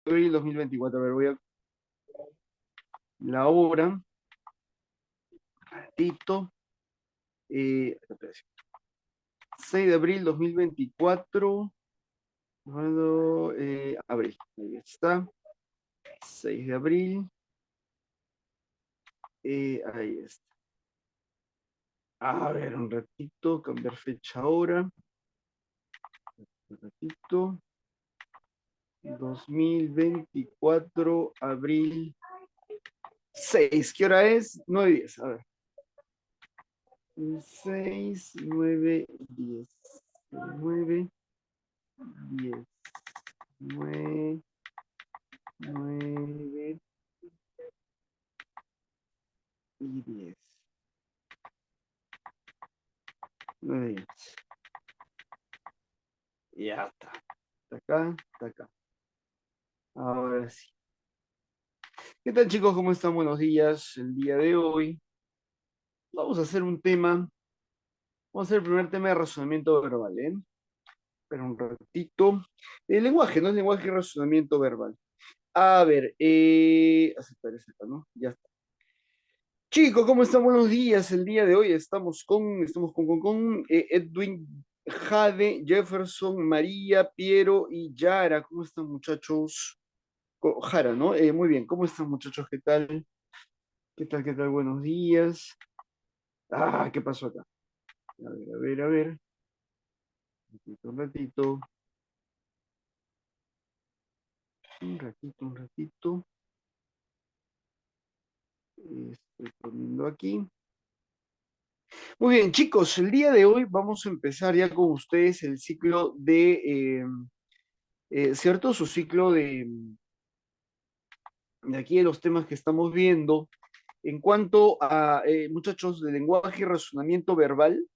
abril 2024. A ver, voy a la hora, ratito, 6 de abril 2024. Bueno, abril, ahí está, 6 de abril, ahí está. A ver, un ratito, cambiar fecha ahora, un ratito, 2024, abril 6. ¿Qué hora es? 9:10, a ver. 6, 9, 10. 9, 10. 9, 9 y 10. 9 y 10. Ya está. Está acá, está acá. Ahora sí. ¿Qué tal, chicos? ¿Cómo están? Buenos días. El día de hoy vamos a hacer un tema. Vamos a hacer el primer tema de razonamiento verbal, ¿eh? Pero un ratito. El lenguaje, no es lenguaje y razonamiento verbal. A ver, aceptar ese acá, ¿no? Ya está. Chicos, ¿cómo están? Buenos días. El día de hoy estamos con Edwin, Jade, Jefferson, María, Piero y Yara. ¿Cómo están, muchachos? Jara, ¿no? Muy bien. ¿Cómo están, muchachos? ¿Qué tal? ¿Qué tal? ¿Qué tal? Buenos días. Ah, ¿qué pasó acá? A ver, a ver, a ver. Un ratito, un ratito, un ratito. Estoy poniendo aquí. Muy bien, chicos, el día de hoy vamos a empezar ya con ustedes el ciclo ¿cierto? Su ciclo de aquí de los temas que estamos viendo. En cuanto a, muchachos, de lenguaje y razonamiento verbal,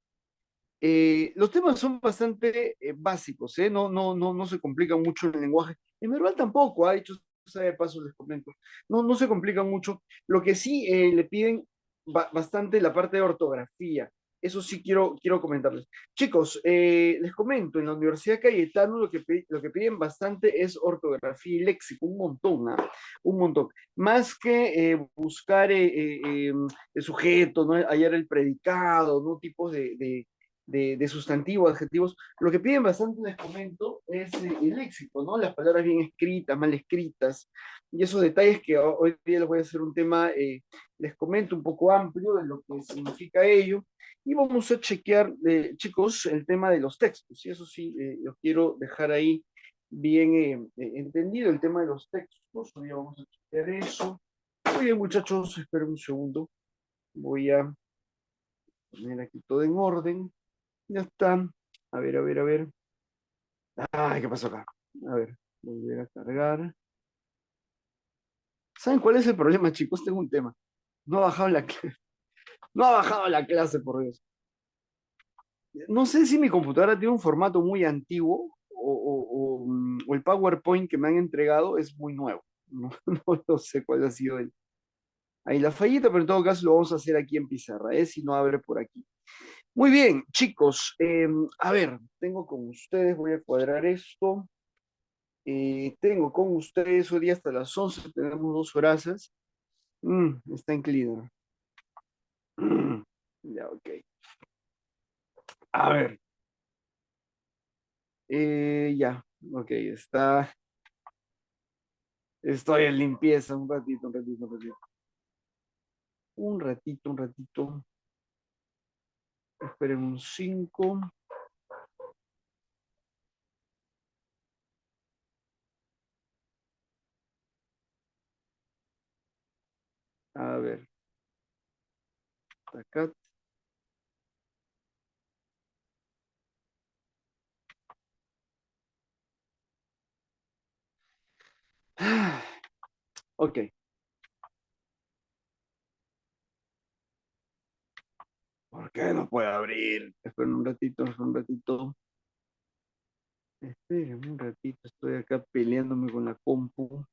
los temas son bastante básicos, ¿eh? No se complican mucho el lenguaje. En verbal tampoco, ha dicho sea de paso, les comento. No se complica mucho. Lo que sí le piden bastante la parte de ortografía. Eso sí quiero comentarles. Chicos, les comento, en la Universidad Cayetano lo que piden bastante es ortografía y léxico, un montón, ¿ah? Un montón. Más que buscar el sujeto, ¿no? Hallar el predicado, ¿no? Tipos de sustantivos, adjetivos. Lo que piden bastante, les comento, es el léxico, ¿no? Las palabras bien escritas, mal escritas, y esos detalles que hoy día les voy a hacer un tema, les comento, un poco amplio de lo que significa ello. Y vamos a chequear, chicos, el tema de los textos, y eso sí, lo quiero dejar ahí bien entendido, el tema de los textos. Hoy vamos a chequear eso. Muy bien, muchachos, esperen un segundo. Voy a poner aquí todo en orden. Ya está. A ver, a ver, a ver. Ay, ¿qué pasó acá? A ver, volver a cargar. ¿Saben cuál es el problema, chicos? Tengo un tema. No ha bajado la clase. No ha bajado la clase, por Dios. No sé si mi computadora tiene un formato muy antiguo o el PowerPoint que me han entregado es muy nuevo. No, no sé cuál ha sido ahí la fallita, pero en todo caso lo vamos a hacer aquí en pizarra, ¿eh? Si no abre por aquí. Muy bien, chicos. A ver, tengo con ustedes, voy a cuadrar esto. Tengo con ustedes hoy día hasta las 11, tenemos 2 horas. Está inclinado. Ya, ok. A ver, ya, ok, estoy en limpieza, un ratito, un ratito, un ratito. Un ratito, un ratito. Esperen un 5. A ver, acá. Ok, ¿por qué no puede abrir? Esperen un ratito, un ratito. Esperen un ratito, estoy acá peleándome con la compu.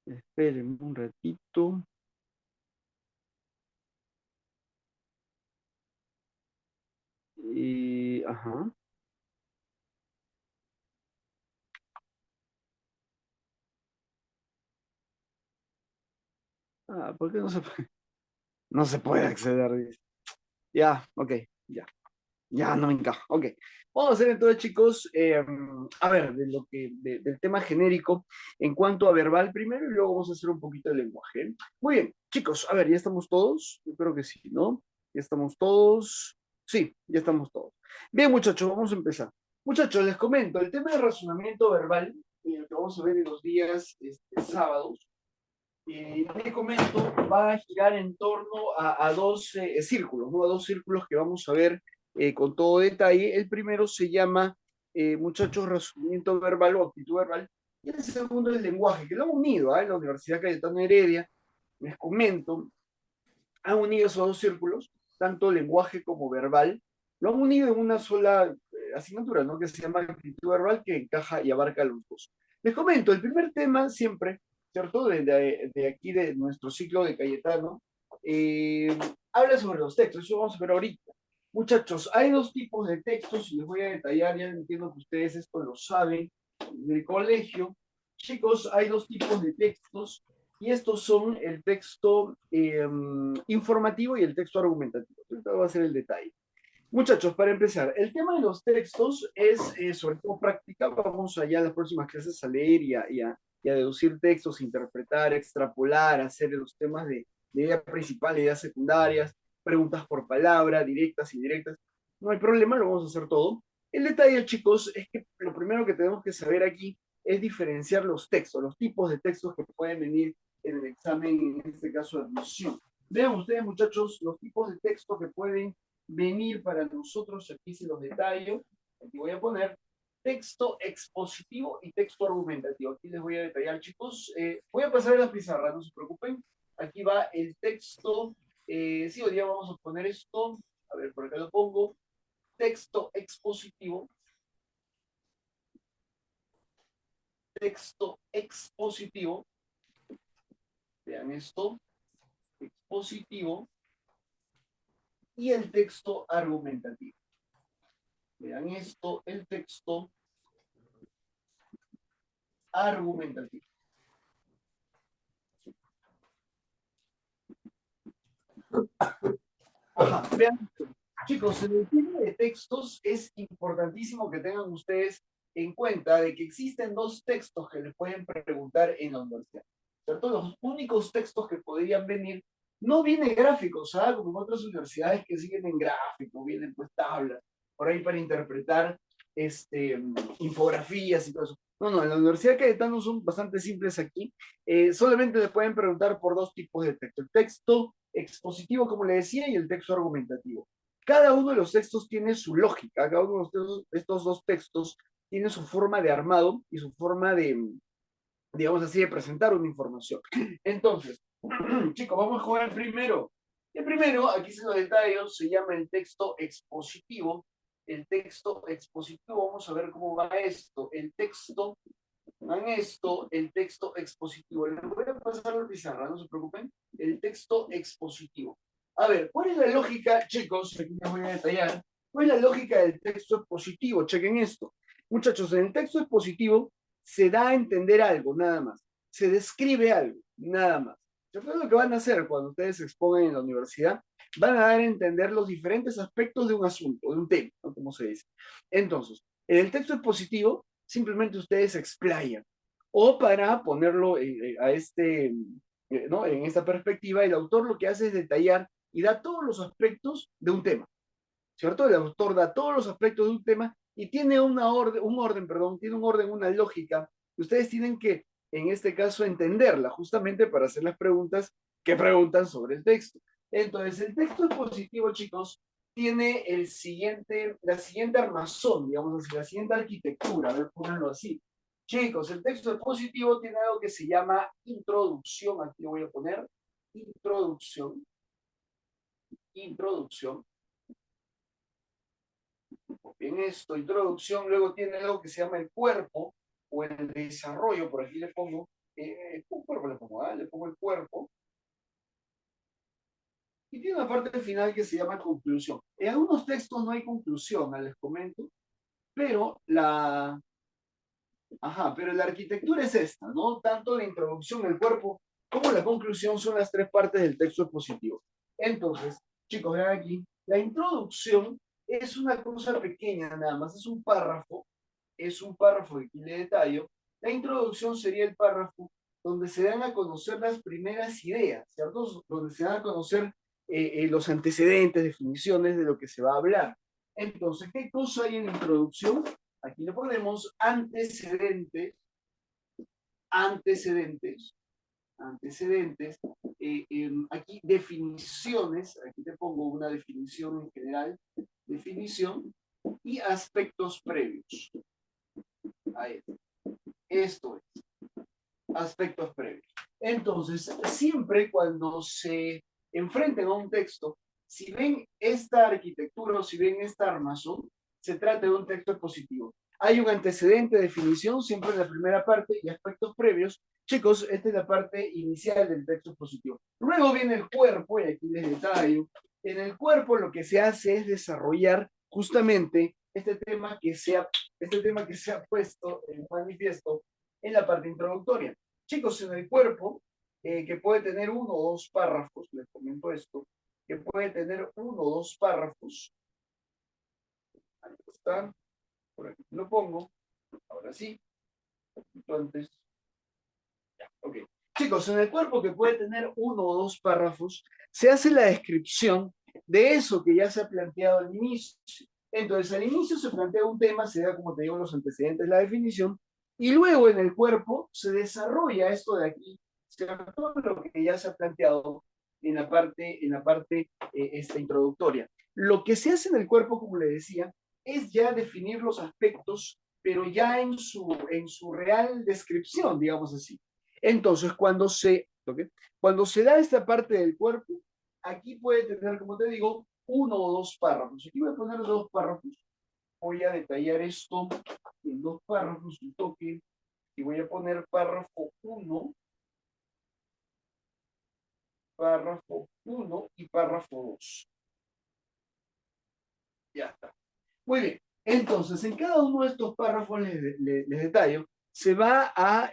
Esperen un ratito. Y, ajá. Ah, ¿por qué no se puede? No se puede acceder, dice. Ya, ok, ya. Ya no me encaja. Ok. Vamos a hacer entonces, chicos, a ver, del tema genérico en cuanto a verbal primero y luego vamos a hacer un poquito de lenguaje. Muy bien, chicos, a ver, ¿ya estamos todos? Yo creo que sí, ¿no? ¿Ya estamos todos? Sí, ya estamos todos. Bien, muchachos, vamos a empezar. Muchachos, les comento, el tema de razonamiento verbal, que vamos a ver en los días sábados, les comento, va a girar en torno a dos círculos, ¿no? A dos círculos que vamos a ver con todo detalle. El primero se llama, muchachos, razonamiento verbal o actitud verbal, y el segundo es el lenguaje, que lo han unido en la Universidad Cayetano Heredia. Les comento, han unido esos dos círculos, tanto lenguaje como verbal, lo han unido en una sola asignatura, ¿no? Que se llama actitud verbal, que encaja y abarca los dos. Les comento, el primer tema siempre, ¿cierto? De aquí, de nuestro ciclo de Cayetano, eh, habla sobre los textos, eso vamos a ver ahorita. Muchachos, hay dos tipos de textos y les voy a detallar, ya entiendo que ustedes esto lo saben del colegio. Chicos, hay dos tipos de textos y estos son el texto informativo y el texto argumentativo. Esto va a ser el detalle. Muchachos, para empezar, el tema de los textos es sobre todo práctica. Vamos allá en las próximas clases a leer y a deducir textos, interpretar, extrapolar, hacer los temas de idea principal, ideas secundarias, preguntas por palabra, directas, indirectas. No hay problema, lo vamos a hacer todo. El detalle, chicos, es que lo primero que tenemos que saber aquí es diferenciar los textos, los tipos de textos que pueden venir en el examen, en este caso de admisión. Vean ustedes, muchachos, los tipos de textos que pueden venir para nosotros, aquí se los detallo, aquí voy a poner texto expositivo y texto argumentativo. Aquí les voy a detallar, chicos. Voy a pasar a la pizarra, no se preocupen. Aquí va el texto. Sí, hoy día vamos a poner esto. A ver, por acá lo pongo. Texto expositivo. Texto expositivo. Vean esto. Expositivo. Y el texto argumentativo. Vean esto, el texto argumentativo. Ajá, vean, chicos, en el tema de textos es importantísimo que tengan ustedes en cuenta de que existen dos textos que les pueden preguntar en la universidad. ¿Cierto? Los únicos textos que podrían venir, no vienen gráficos, ¿sabes? Como en otras universidades que siguen en gráfico, vienen pues tablas, por ahí para interpretar infografías y todo eso. No, no, en la Universidad de Cayetano son bastante simples aquí. Solamente le pueden preguntar por dos tipos de texto. El texto expositivo, como le decía, y el texto argumentativo. Cada uno de los textos tiene su lógica, cada uno de estos dos textos tiene su forma de armado y su forma de, digamos así, de presentar una información. Entonces, chicos, vamos a jugar el primero. El primero, aquí se lo detallo, se llama el texto expositivo. El texto expositivo, vamos a ver cómo va esto. El texto, van esto, el texto expositivo. Les voy a pasar la pizarra, no se preocupen. El texto expositivo. A ver, ¿cuál es la lógica, chicos? Aquí les voy a detallar. ¿Cuál es la lógica del texto expositivo? Chequen esto. Muchachos, en el texto expositivo se da a entender algo, nada más. Se describe algo, nada más. ¿Cierto? Es lo que van a hacer cuando ustedes se expongan en la universidad. Van a dar a entender los diferentes aspectos de un asunto, de un tema, ¿no? Como se dice. Entonces, en el texto expositivo, simplemente ustedes se explayan. O para ponerlo ¿no? En esta perspectiva, el autor lo que hace es detallar y da todos los aspectos de un tema. ¿Cierto? El autor da todos los aspectos de un tema y tiene tiene un orden, una lógica. Ustedes tienen que, en este caso, entenderla justamente para hacer las preguntas que preguntan sobre el texto. Entonces, el texto expositivo, chicos, tiene la siguiente armazón, digamos así, la siguiente arquitectura, a ver, ponerlo así. Chicos, el texto expositivo tiene algo que se llama introducción, aquí lo voy a poner, introducción, introducción. En esto, introducción, luego tiene algo que se llama el cuerpo o el desarrollo, por aquí le pongo, un cuerpo le pongo, ¿eh? Le pongo el cuerpo, Y tiene una parte final que se llama conclusión. En algunos textos no hay conclusión, les comento, pero pero la arquitectura es esta, ¿no? Tanto la introducción, el cuerpo, como la conclusión son las tres partes del texto expositivo. Entonces, chicos, vean aquí, la introducción es una cosa pequeña nada más, es un párrafo que aquí le detallo. La introducción sería el párrafo donde se dan a conocer las primeras ideas, ¿cierto? Donde se dan a conocer los antecedentes, definiciones de lo que se va a hablar. Entonces, ¿qué cosa hay en la introducción? Aquí le ponemos antecedentes, antecedentes, antecedentes. Aquí definiciones, aquí te pongo una definición en general, definición y aspectos previos. Ahí, esto es, aspectos previos. Entonces, siempre cuando se enfrenten a un texto, si ven esta arquitectura o si ven esta armazón, se trata de un texto expositivo. Hay un antecedente, definición, siempre en la primera parte y aspectos previos. Chicos, esta es la parte inicial del texto expositivo. Luego viene el cuerpo, y aquí les detallo. En el cuerpo lo que se hace es desarrollar justamente este tema que se ha puesto en manifiesto en la parte introductoria. Chicos, en el cuerpo, que puede tener uno o dos párrafos, les comento esto, que puede tener uno o dos párrafos. Ahí está, por aquí lo pongo, ahora sí, antes. Ya, ok. Chicos, en el cuerpo que puede tener uno o dos párrafos, se hace la descripción de eso que ya se ha planteado al inicio. Entonces, al inicio se plantea un tema, se da, como te digo, los antecedentes, la definición, y luego en el cuerpo se desarrolla esto de aquí, ¿cierto? Lo que ya se ha planteado en la parte esta introductoria. Lo que se hace en el cuerpo, como le decía, es ya definir los aspectos, pero ya en su real descripción, digamos así. Entonces, cuando se da esta parte del cuerpo, aquí puede tener, como te digo, uno o dos párrafos. Aquí voy a poner dos párrafos. Voy a detallar esto en dos párrafos, un toque, y voy a poner párrafo uno y párrafo 2. Ya está. Muy bien. Entonces, en cada uno de estos párrafos les detallo, se va a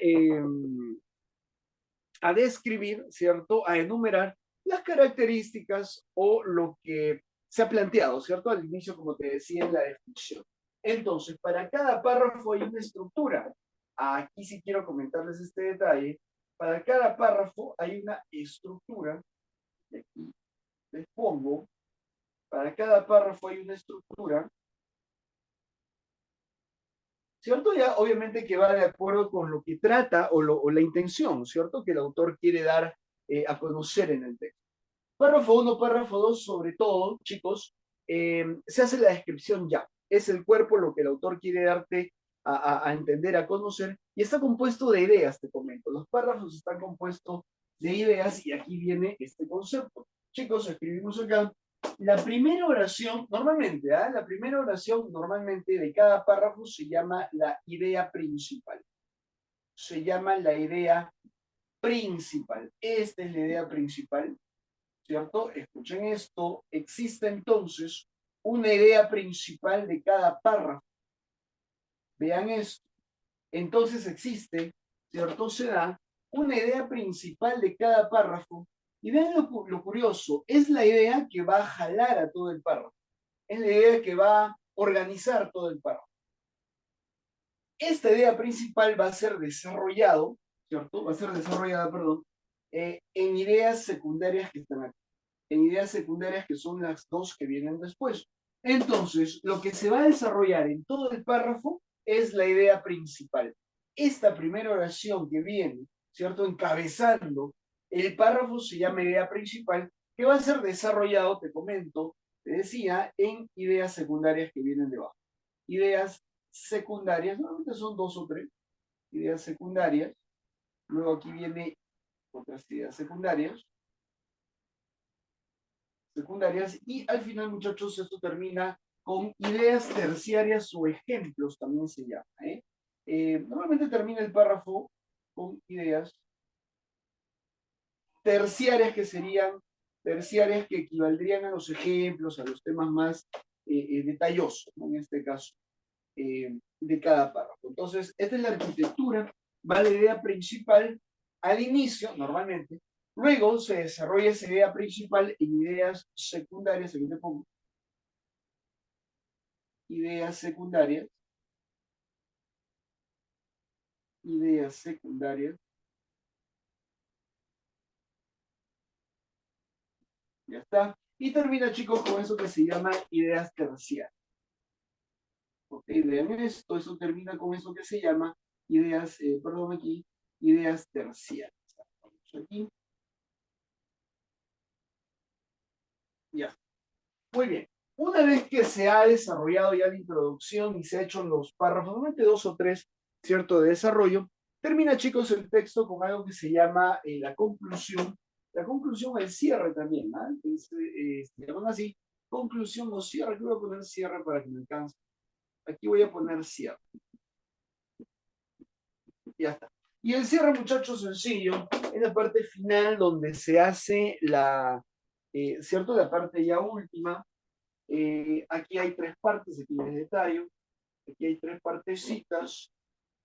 describir, ¿cierto? A enumerar las características o lo que se ha planteado, ¿cierto? Al inicio, como te decía, en la definición. Entonces, para cada párrafo hay una estructura. Aquí sí quiero comentarles este detalle. Para cada párrafo hay una estructura. Y aquí les pongo, para cada párrafo hay una estructura, ¿cierto? Ya obviamente que va de acuerdo con lo que trata o la intención, ¿cierto? Que el autor quiere dar a conocer en el texto. Párrafo uno, párrafo 2, sobre todo, chicos, se hace la descripción ya. Es el cuerpo lo que el autor quiere darte a entender, a conocer, y está compuesto de ideas, te comento. Los párrafos están compuestos de ideas y aquí viene este concepto. Chicos, escribimos acá. La primera oración, normalmente, la primera oración normalmente de cada párrafo se llama la idea principal. Se llama la idea principal. Esta es la idea principal, ¿cierto? Escuchen esto, existe entonces una idea principal de cada párrafo. Vean esto. Entonces existe, ¿cierto? Se da una idea principal de cada párrafo. Y vean lo curioso, es la idea que va a jalar a todo el párrafo. Es la idea que va a organizar todo el párrafo. Esta idea principal va a ser desarrollado, ¿cierto? Va a ser desarrollada, perdón, en ideas secundarias que están aquí. En ideas secundarias que son las dos que vienen después. Entonces, lo que se va a desarrollar en todo el párrafo es la idea principal. Esta primera oración que viene, ¿cierto? Encabezando el párrafo se llama idea principal, que va a ser desarrollado, te comento, te decía, en ideas secundarias que vienen debajo. Ideas secundarias, normalmente son dos o tres ideas secundarias. Luego aquí viene otras ideas secundarias y al final, muchachos, esto termina con ideas terciarias o ejemplos, también se llama. Normalmente termina el párrafo con ideas terciarias que serían terciarias que equivaldrían a los ejemplos, a los temas más detallosos, ¿no? En este caso, de cada párrafo. Entonces, esta es la arquitectura, va la idea principal al inicio, normalmente. Luego se desarrolla esa idea principal en ideas secundarias, aquí te pongo, ideas secundarias, ideas secundarias, ya está. Y termina, chicos, con eso que se llama ideas terciarias. Ok, vean esto, eso termina con eso que se llama ideas, perdón, aquí, ideas terciarias. Vamos aquí. Ya. Muy bien. Una vez que se ha desarrollado ya la introducción y se ha hecho los párrafos, normalmente dos o tres, ¿cierto?, de desarrollo, termina, chicos, el texto con algo que se llama la conclusión, el cierre también, ¿ah? Se llaman así, conclusión o cierre. Aquí voy a poner cierre para que me alcance. Aquí voy a poner cierre. Ya está. Y el cierre, muchachos, sencillo, es la parte final donde se hace ¿cierto? La parte ya última. Aquí hay tres partes, aquí les detallo. Aquí hay tres partecitas.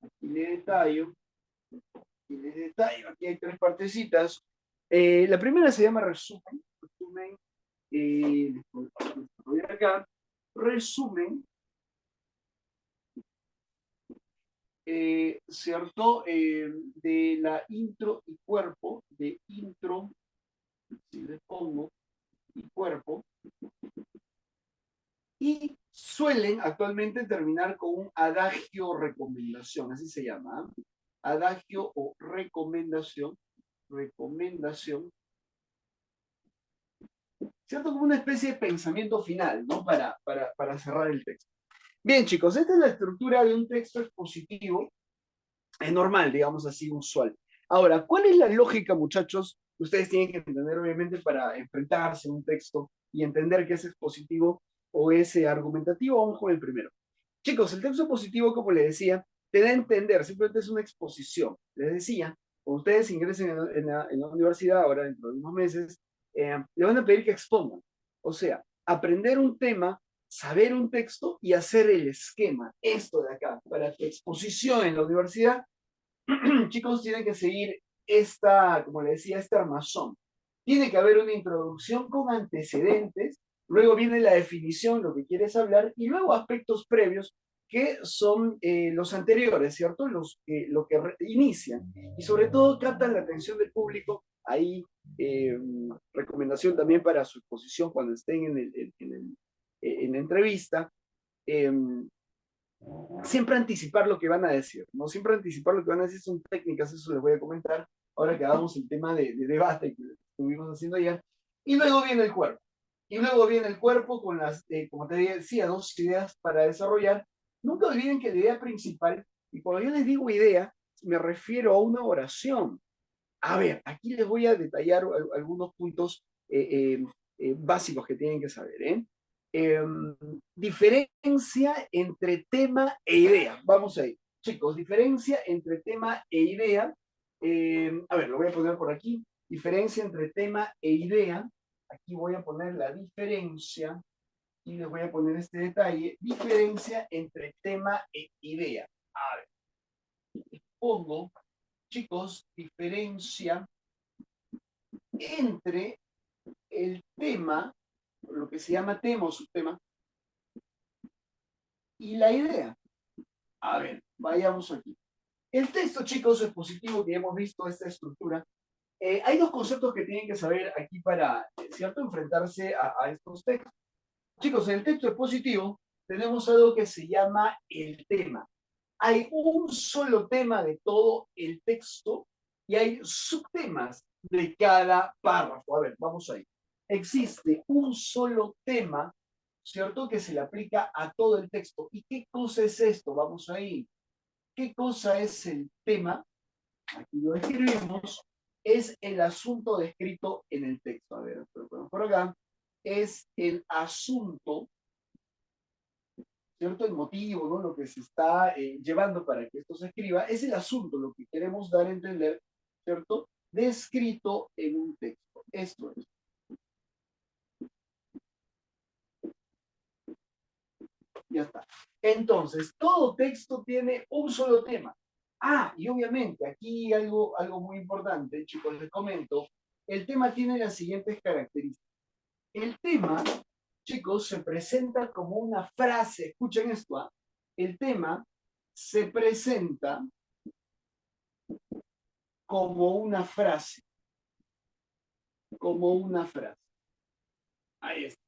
Aquí les detallo. Aquí les detallo. Aquí hay tres partecitas. La primera se llama resumen. Resumen. Voy acá. Resumen. ¿Cierto? De la intro y cuerpo. De intro. Si les pongo. Y cuerpo. Y suelen actualmente terminar con un adagio recomendación, así se llama, ¿eh? Adagio o recomendación, recomendación, ¿cierto? Como una especie de pensamiento final, ¿no? Para cerrar el texto. Bien, chicos, esta es la estructura de un texto expositivo, es normal, digamos así, usual. Ahora, ¿cuál es la lógica, muchachos? Ustedes tienen que entender, obviamente, para enfrentarse a un texto y entender que es expositivo o es argumentativo, vamos con el primero. Chicos, el texto positivo, como les decía, te da a entender, simplemente es una exposición. Les decía, cuando ustedes ingresen en la universidad, ahora dentro de unos meses, le van a pedir que expongan. O sea, aprender un tema, saber un texto y hacer el esquema. Esto de acá, para tu exposición en la universidad, chicos, tienen que seguir como le decía, este armazón. Tiene que haber una introducción con antecedentes, luego viene la definición, lo que quieres hablar, y luego aspectos previos que son los anteriores, ¿cierto? Lo que inician. Y sobre todo captan la atención del público. Ahí, recomendación también para su exposición cuando estén en la entrevista. Eh, Siempre anticipar lo que van a decir, ¿no? Siempre anticipar lo que van a decir son técnicas, eso les voy a comentar ahora que hagamos el tema de debate que estuvimos haciendo ayer. Y luego viene el cuerpo. Y luego viene el cuerpo con como te decía, dos ideas para desarrollar. Nunca olviden que la idea principal, y cuando yo les digo idea, me refiero a una oración. A ver, aquí les voy a detallar algunos puntos básicos que tienen que saber. Diferencia entre tema e idea. Vamos ahí. Chicos, diferencia entre tema e idea. A ver, lo voy a poner por aquí. Diferencia entre tema e idea. Aquí voy a poner la diferencia y les voy a poner este detalle. Diferencia entre tema e idea. A ver, pongo, chicos, diferencia entre el tema, lo que se llama tema o subtema, y la idea. A ver, vayamos aquí. El texto, chicos, expositivo que hemos visto, esta estructura, hay dos conceptos que tienen que saber aquí para, ¿cierto?, enfrentarse a estos textos. Chicos, en el texto expositivo tenemos algo que se llama el tema. Hay un solo tema de todo el texto y hay subtemas de cada párrafo. A ver, vamos ahí. Existe un solo tema, ¿cierto?, que se le aplica a todo el texto. ¿Y qué cosa es esto? Vamos ahí. ¿Qué cosa es el tema? Aquí lo escribimos. Es el asunto descrito en el texto. A ver, por acá. Es el asunto, ¿cierto? El motivo, ¿no? Lo que se está llevando para que esto se escriba, es el asunto, lo que queremos dar a entender, ¿cierto? Descrito en un texto. Esto es. Ya está. Entonces, todo texto tiene un solo tema. Ah, y obviamente, aquí algo muy importante, chicos, les comento. El tema tiene las siguientes características. El tema, chicos, se presenta como una frase. Escuchen esto, ¿ah? El tema se presenta como una frase. Como una frase. Ahí está.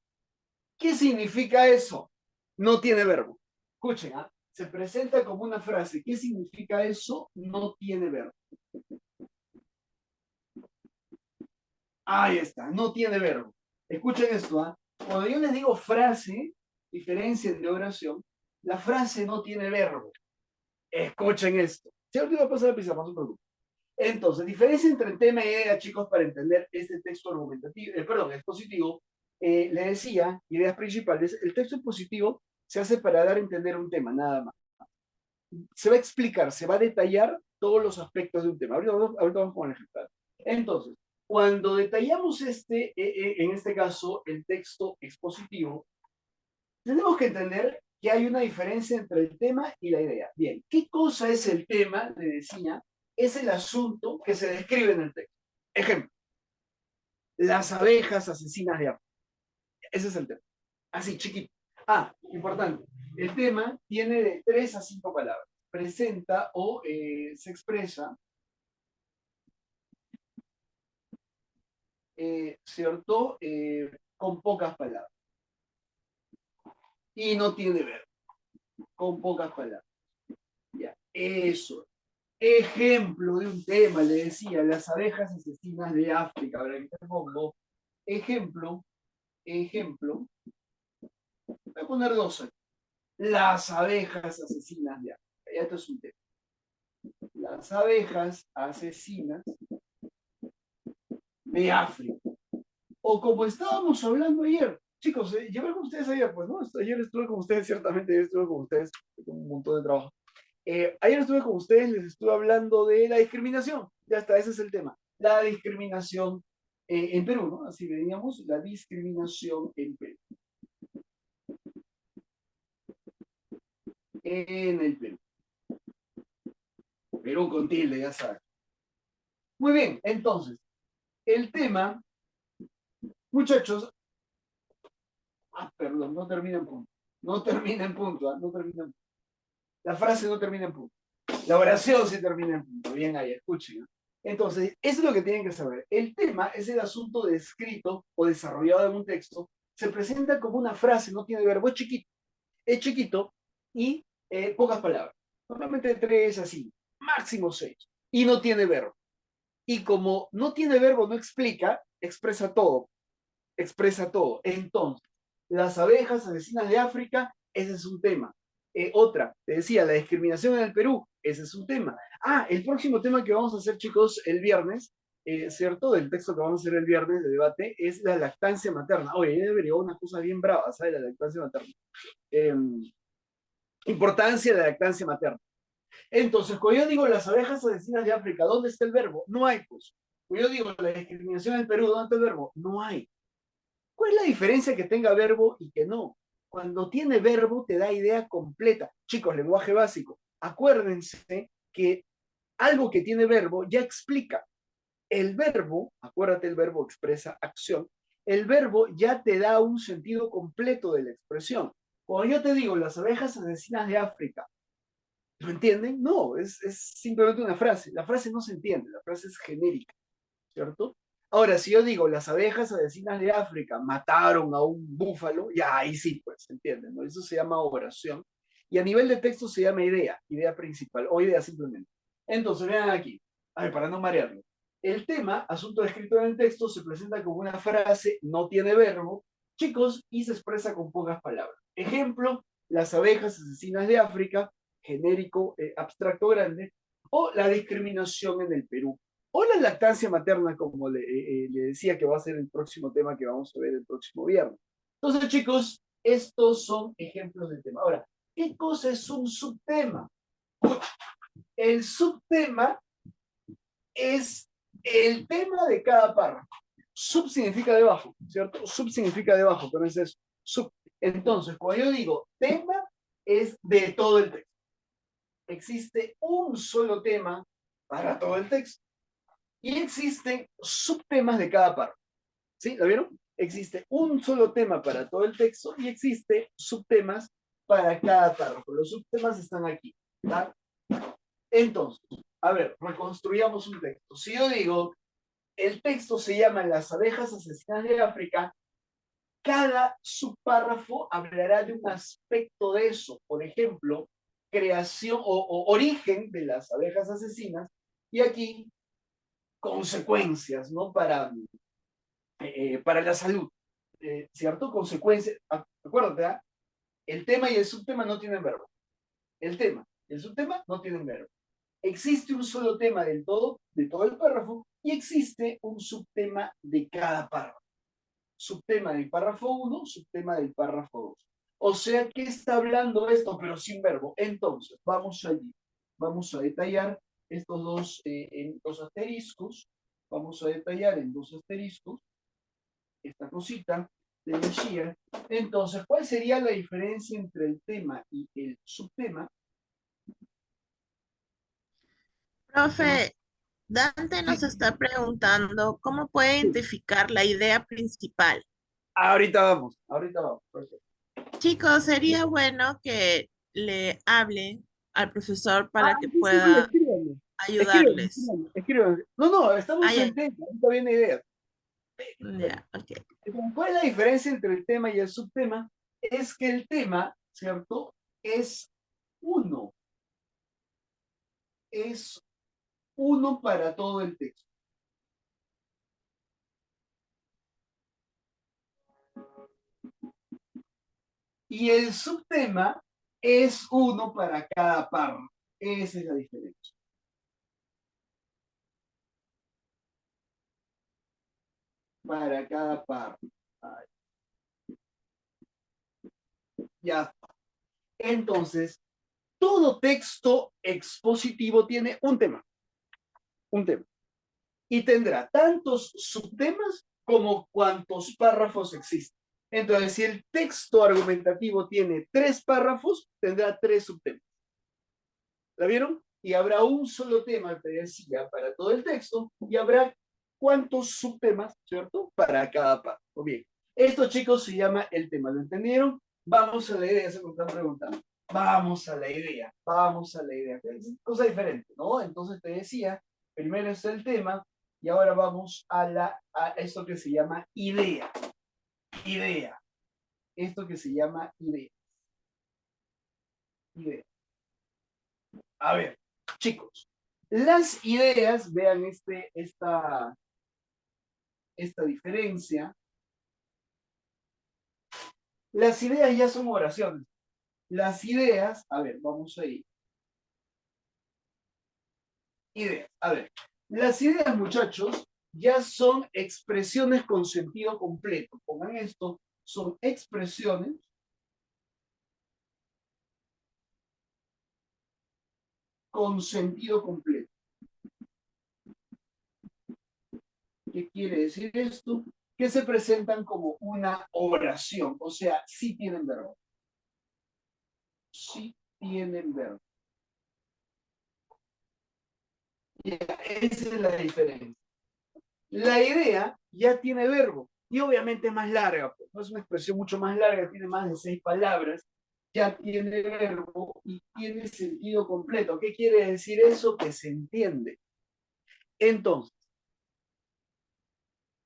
¿Qué significa eso? No tiene verbo. Escuchen, ¿ah? Se presenta como una frase. ¿Qué significa eso? No tiene verbo. Ahí está, no tiene verbo. Escuchen esto, ¿ah? Cuando yo les digo frase, diferencia de oración, la frase no tiene verbo. Escuchen esto. Si ahorita va a pasar a pizarra, no se preocupen. Entonces, diferencia entre el tema y idea, chicos, para entender este texto argumentativo, expositivo, le decía, ideas principales, el texto expositivo se hace para dar a entender un tema, nada más. Se va a explicar, se va a detallar todos los aspectos de un tema. Ahorita vamos con el ejemplo. Entonces, cuando detallamos en este caso, el texto expositivo, tenemos que entender que hay una diferencia entre el tema y la idea. Bien, ¿qué cosa es el tema? Le decía, es el asunto que se describe en el texto. Ejemplo, las abejas asesinas de África. Ese es el tema. Así, chiquito. Ah, importante. El tema tiene de 3 a 5 palabras. Presenta o se expresa, ¿cierto? Con pocas palabras. Y no tiene verbo. Con pocas palabras. Ya, eso. Ejemplo de un tema, le decía, las abejas asesinas de África. Ahora que te pongo ejemplo, voy a poner dos aquí. Las abejas asesinas de África. Ya esto es un tema. Las abejas asesinas de África. O como estábamos hablando ayer, chicos, llevé con ustedes ayer, pues, ¿no? Ayer estuve con ustedes, ciertamente, ayer estuve con ustedes, con un montón de trabajo. Ayer estuve con ustedes, les estuve hablando de la discriminación. Ya está, ese es el tema. La discriminación en Perú, ¿no? Así veníamos, la discriminación en Perú. En el Perú. Perú con tilde, ya sabes. Muy bien, entonces, el tema, muchachos, perdón, no termina en punto. No termina en punto, no termina en punto. La frase no termina en punto. La oración sí termina en punto. Bien ahí, escuchen, ¿no? Entonces, eso es lo que tienen que saber. El tema es el asunto descrito o desarrollado en un texto. Se presenta como una frase, no tiene verbo, es chiquito y pocas palabras. Normalmente 3 así, máximo 6. Y no tiene verbo. Y como no tiene verbo, no explica, expresa todo. Expresa todo. Entonces, las abejas asesinas de África, ese es un tema. Otra, te decía, la discriminación en el Perú, ese es un tema. Ah, el próximo tema que vamos a hacer, chicos, el viernes, ¿cierto? Del texto que vamos a hacer el viernes de debate, es la lactancia materna. Oye, ya debería una cosa bien brava, ¿sabes? La lactancia materna. Eh, Importancia de la lactancia materna. Entonces, cuando yo digo las abejas asesinas de África, ¿dónde está el verbo? No hay, pues. Cuando yo digo la discriminación en el Perú, ¿dónde está el verbo? No hay. ¿Cuál es la diferencia que tenga verbo y que no? Cuando tiene verbo te da idea completa. Chicos, lenguaje básico. Acuérdense que algo que tiene verbo ya explica. El verbo, acuérdate, el verbo expresa acción. El verbo ya te da un sentido completo de la expresión. Cuando yo te digo las abejas asesinas de África, ¿lo entienden? No, es simplemente una frase. La frase no se entiende, la frase es genérica, ¿cierto? Ahora, si yo digo, las abejas asesinas de África mataron a un búfalo, ya ahí sí, pues, ¿se entiende? ¿No? Eso se llama oración. Y a nivel de texto se llama idea, idea principal, o idea simplemente. Entonces, vean aquí, a ver, para no marearlo. El tema, asunto escrito en el texto, se presenta como una frase, no tiene verbo, chicos, y se expresa con pocas palabras. Ejemplo, las abejas asesinas de África, genérico, abstracto grande, o la discriminación en el Perú o la lactancia materna, como le decía que va a ser el próximo tema que vamos a ver el próximo viernes. Entonces, chicos, estos son ejemplos del tema. Ahora, ¿qué cosa es un subtema? El subtema es el tema de cada párrafo. Sub significa debajo, ¿cierto? Sub significa debajo, pero es eso. Sub. Entonces, cuando yo digo tema, es de todo el texto. Existe un solo tema para todo el texto. Y existen subtemas de cada párrafo. ¿Sí? ¿Lo vieron? Existe un solo tema para todo el texto y existe subtemas para cada párrafo. Los subtemas están aquí. ¿Tá? Entonces, a ver, reconstruyamos un texto. Si yo digo, el texto se llama Las abejas asesinas de África, cada subpárrafo hablará de un aspecto de eso. Por ejemplo, creación o origen de las abejas asesinas y aquí consecuencias, ¿no? Para la salud, ¿cierto? Consecuencias. Acuérdate, ¿eh? El tema y el subtema no tienen verbo. El tema y el subtema no tienen verbo. Existe un solo tema de todo el párrafo y existe un subtema de cada párrafo. Subtema del párrafo 1, subtema del párrafo 2. O sea que está hablando esto, pero sin verbo. Entonces, vamos allí. Vamos a detallar estos dos asteriscos. Vamos a detallar en dos asteriscos esta cosita de decía. Entonces, ¿cuál sería la diferencia entre el tema y el subtema? Profe, Dante Sí, nos está preguntando cómo puede sí. identificar la idea principal. Ahorita vamos, ahorita vamos. Perfecto. Chicos, sería bueno que le hablen al profesor para que Sí, sí, sí, pueda escríbanme. Escríbanme, ayudarles. escríbanme, escríbanme. No, no, Ah, estamos ya, en tema, ahorita viene idea. Bueno, ya, ok. ¿cuál es la diferencia entre el tema y el subtema? Es que el tema, ¿cierto? Es uno, es uno para todo el texto. Y el subtema es uno para cada párrafo. Esa es la diferencia. Para cada párrafo. Ahí, ya. Entonces, todo texto expositivo tiene un tema. Un tema. Y tendrá tantos subtemas como cuantos párrafos existen. Entonces, si el texto argumentativo tiene 3 párrafos, tendrá 3 subtemas. ¿La vieron? Y habrá un solo tema, te decía, para todo el texto, y habrá cuántos subtemas, ¿cierto? Para cada párrafo. Bien, esto, chicos, se llama el tema. ¿Lo entendieron? Vamos a la idea, se me están preguntando. Vamos a la idea, vamos a la idea. Es cosa diferente, ¿no? Entonces te decía, primero es el tema, y ahora vamos a esto que se llama idea. Idea. Esto que se llama idea. Idea. A ver, chicos, las ideas, vean esta diferencia. Las ideas ya son oraciones. Las ideas, a ver, vamos a ir. Ideas, a ver. Las ideas, muchachos, ya son expresiones con sentido completo. Pongan esto, son expresiones con sentido completo. ¿Qué quiere decir esto? Que se presentan como una oración, o sea, sí tienen verbo. Sí tienen verbo. Ya, esa es la diferencia. La idea ya tiene verbo y obviamente es más larga, pues, ¿no? Es una expresión mucho más larga, tiene más de 6 palabras, ya tiene verbo y tiene sentido completo. ¿Qué quiere decir eso? Que se entiende. Entonces,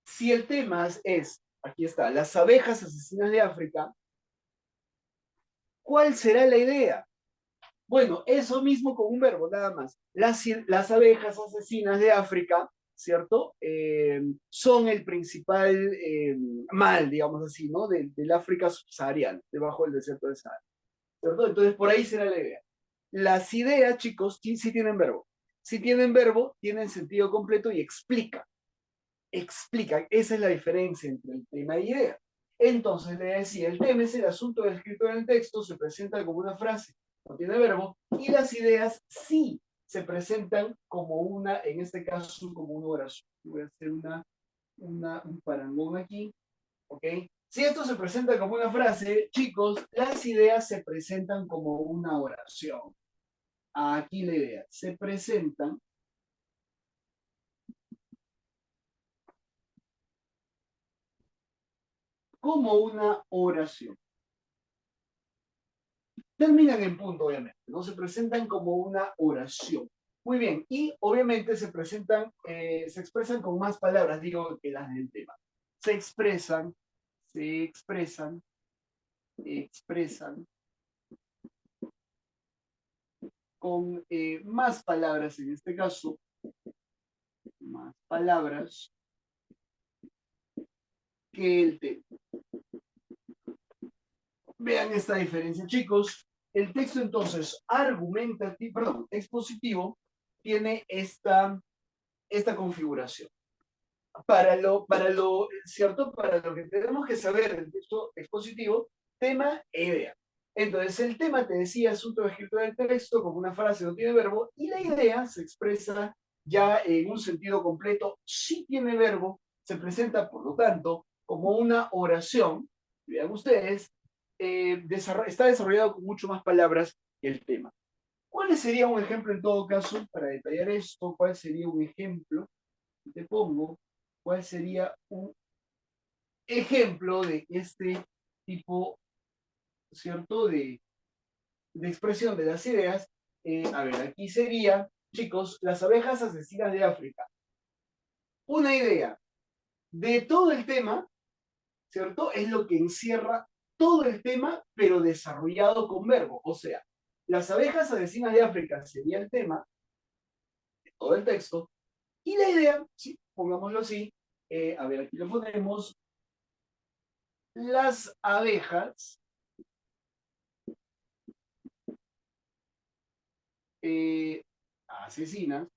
si el tema es, aquí está, las abejas asesinas de África, ¿cuál será la idea? Bueno, eso mismo con un verbo, nada más. Las abejas asesinas de África, ¿cierto? Son el principal mal, digamos así, ¿no? Del África subsahariana, debajo del desierto de Sahara, ¿cierto? Entonces, por ahí será la idea. Las ideas, chicos, sí, sí tienen verbo. Si tienen verbo, tienen sentido completo y explica. Explica. Esa es la diferencia entre el tema y idea. Entonces, le decía, el tema es el asunto descrito en el texto, se presenta como una frase, no tiene verbo, y las ideas sí se presentan como una, en este caso, como una oración. Voy a hacer un parangón aquí, ¿ok? Si esto se presenta como una frase, chicos, las ideas se presentan como una oración. Aquí la idea, se presentan como una oración. Terminan en punto, obviamente, ¿no? Se presentan como una oración. Muy bien, y obviamente se presentan, se expresan con más palabras, digo, que las del tema. Se expresan, se expresan, expresan con más palabras, en este caso, más palabras que el tema. Vean esta diferencia, chicos. El texto entonces argumentativo, perdón, expositivo, tiene esta configuración. ¿Cierto? Para lo que tenemos que saber del texto expositivo, tema e idea. Entonces, el tema, te decía, asunto escrito del texto, como una frase no tiene verbo, y la idea se expresa ya en un sentido completo, sí tiene verbo, se presenta, por lo tanto, como una oración, vean ustedes, está desarrollado con mucho más palabras que el tema. ¿Cuál sería un ejemplo en todo caso, para detallar esto? ¿Cuál sería un ejemplo? Te pongo, ¿cuál sería un ejemplo de este tipo, ¿cierto? De expresión de las ideas. A ver, aquí sería, chicos, las abejas asesinas de África. Una idea de todo el tema, ¿cierto? Es lo que encierra todo el tema, pero desarrollado con verbo. O sea, las abejas asesinas de África sería el tema de todo el texto. Y la idea, sí, pongámoslo así, a ver, aquí lo ponemos, las abejas asesinas,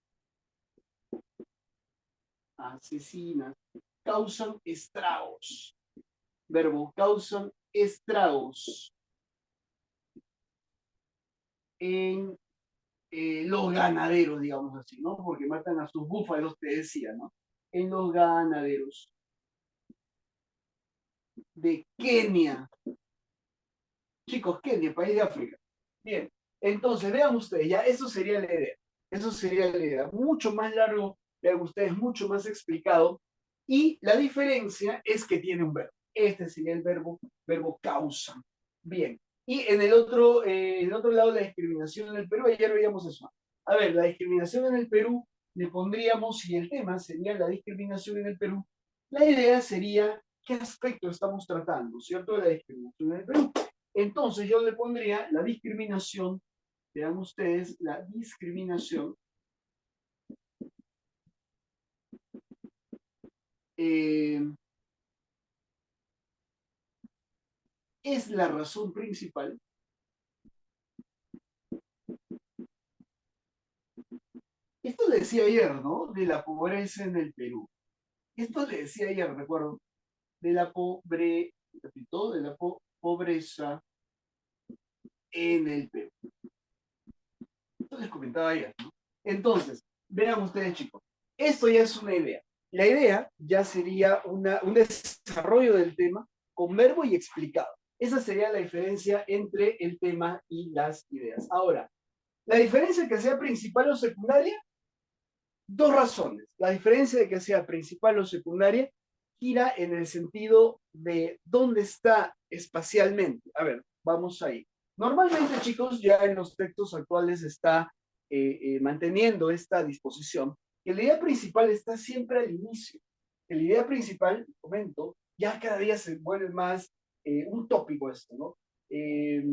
asesinas, causan estragos. Verbo, causan estragos en los ganaderos, digamos así, ¿no? Porque matan a sus búfalos, te decía, ¿no? En los ganaderos de Kenia. Chicos, Kenia, país de África. Bien, entonces vean ustedes, ya eso sería la idea. Eso sería la idea. Mucho más largo, vean ustedes, mucho más explicado. Y la diferencia es que tiene un verbo. Este sería el verbo causa. Bien. Y en el otro lado, la discriminación en el Perú, ayer veíamos eso. A ver, la discriminación en el Perú, le pondríamos, si el tema sería la discriminación en el Perú, la idea sería qué aspecto estamos tratando, ¿cierto? De la discriminación en el Perú. Entonces yo le pondría la discriminación, vean ustedes, la discriminación eh, es la razón principal. Esto le decía ayer, ¿no? De la pobreza en el Perú. Esto le decía ayer, recuerdo, de la pobreza en el Perú. Esto les comentaba ayer, ¿no? Entonces, vean ustedes, chicos, esto ya es una idea. La idea ya sería un desarrollo del tema con verbo y explicado. Esa sería la diferencia entre el tema y las ideas. Ahora, la diferencia que sea principal o secundaria, dos razones. La diferencia de que sea principal o secundaria gira en el sentido de dónde está espacialmente. A ver, vamos ahí. Normalmente, chicos, ya en los textos actuales está manteniendo esta disposición, que la idea principal está siempre al inicio. Que la idea principal, comento, ya cada día se vuelve más un tópico esto, ¿no? Eh,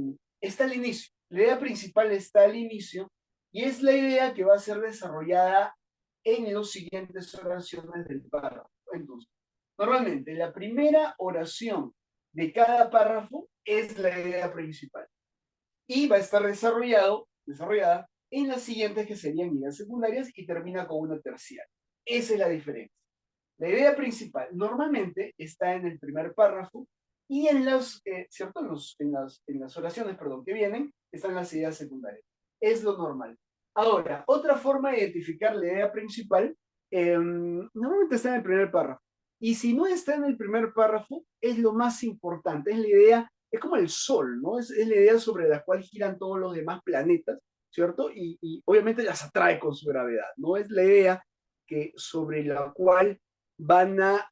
está al inicio. La idea principal está al inicio y es la idea que va a ser desarrollada en las siguientes oraciones del párrafo. Entonces, normalmente la primera oración de cada párrafo es la idea principal y va a estar desarrollada en las siguientes que serían ideas secundarias y termina con una terciaria. Esa es la diferencia. La idea principal normalmente está en el primer párrafo y en los, ¿cierto? En las oraciones, perdón, que vienen, están las ideas secundarias. Es lo normal. Ahora, otra forma de identificar la idea principal, normalmente está en el primer párrafo. Y si no está en el primer párrafo, es lo más importante, es la idea, es como el Sol, ¿no? Es la idea sobre la cual giran todos los demás planetas, ¿cierto? Y obviamente las atrae con su gravedad, ¿no? Es la idea que, sobre la cual van a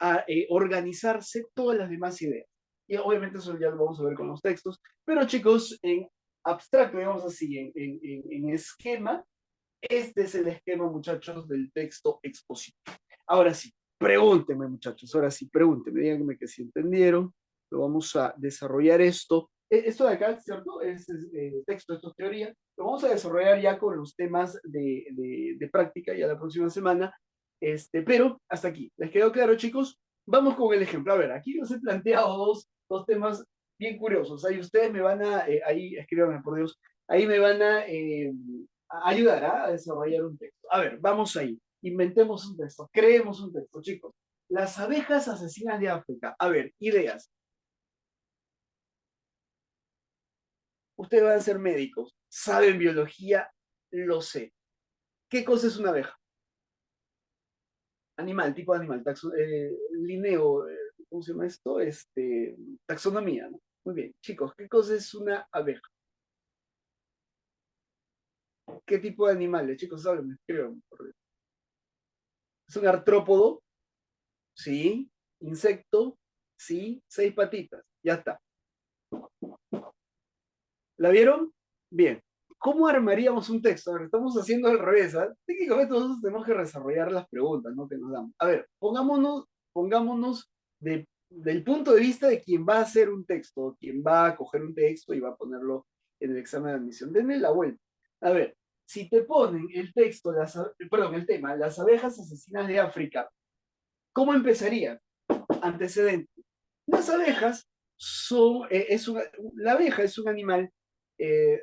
organizarse todas las demás ideas. Y obviamente eso ya lo vamos a ver con los textos, pero chicos, en abstracto, digamos así, en esquema, este es el esquema, muchachos, del texto expositivo. Ahora sí, pregúntenme, muchachos, ahora sí, pregúntenme, díganme que si entendieron, lo vamos a desarrollar esto. Esto de acá, ¿cierto? Es texto, esto es teoría. Lo vamos a desarrollar ya con los temas de práctica ya la próxima semana. Pero hasta aquí. ¿Les quedó claro, chicos? Vamos con el ejemplo. A ver, aquí les he planteado dos temas bien curiosos. Ahí ustedes me van a, ahí escríbanme, por Dios, ahí me van a ayudar a desarrollar un texto. A ver, vamos ahí. Inventemos un texto, creemos un texto, chicos. Las abejas asesinas de África. A ver, ideas. Ustedes van a ser médicos, saben biología, lo sé. ¿Qué cosa es una abeja? Animal, tipo de animal, lineo, ¿cómo se llama esto? Taxonomía, ¿no? Muy bien, chicos, ¿qué cosa es una abeja? ¿Qué tipo de animales? Chicos, saben, escriban. ¿Es un artrópodo? Sí. ¿Insecto? Sí. 6 patitas. Ya está. ¿La vieron? Bien. ¿Cómo armaríamos un texto? A ver, estamos haciendo al revés, ¿eh? Técnicamente nosotros tenemos que desarrollar las preguntas, ¿no? Que nos damos. A ver, pongámonos del punto de vista de quien va a hacer un texto, quien va a coger un texto y va a ponerlo en el examen de admisión. Denle la vuelta. A ver, si te ponen el texto, perdón, el tema, las abejas asesinas de África, ¿cómo empezaría? Antecedente. Las abejas son, la abeja es un animal,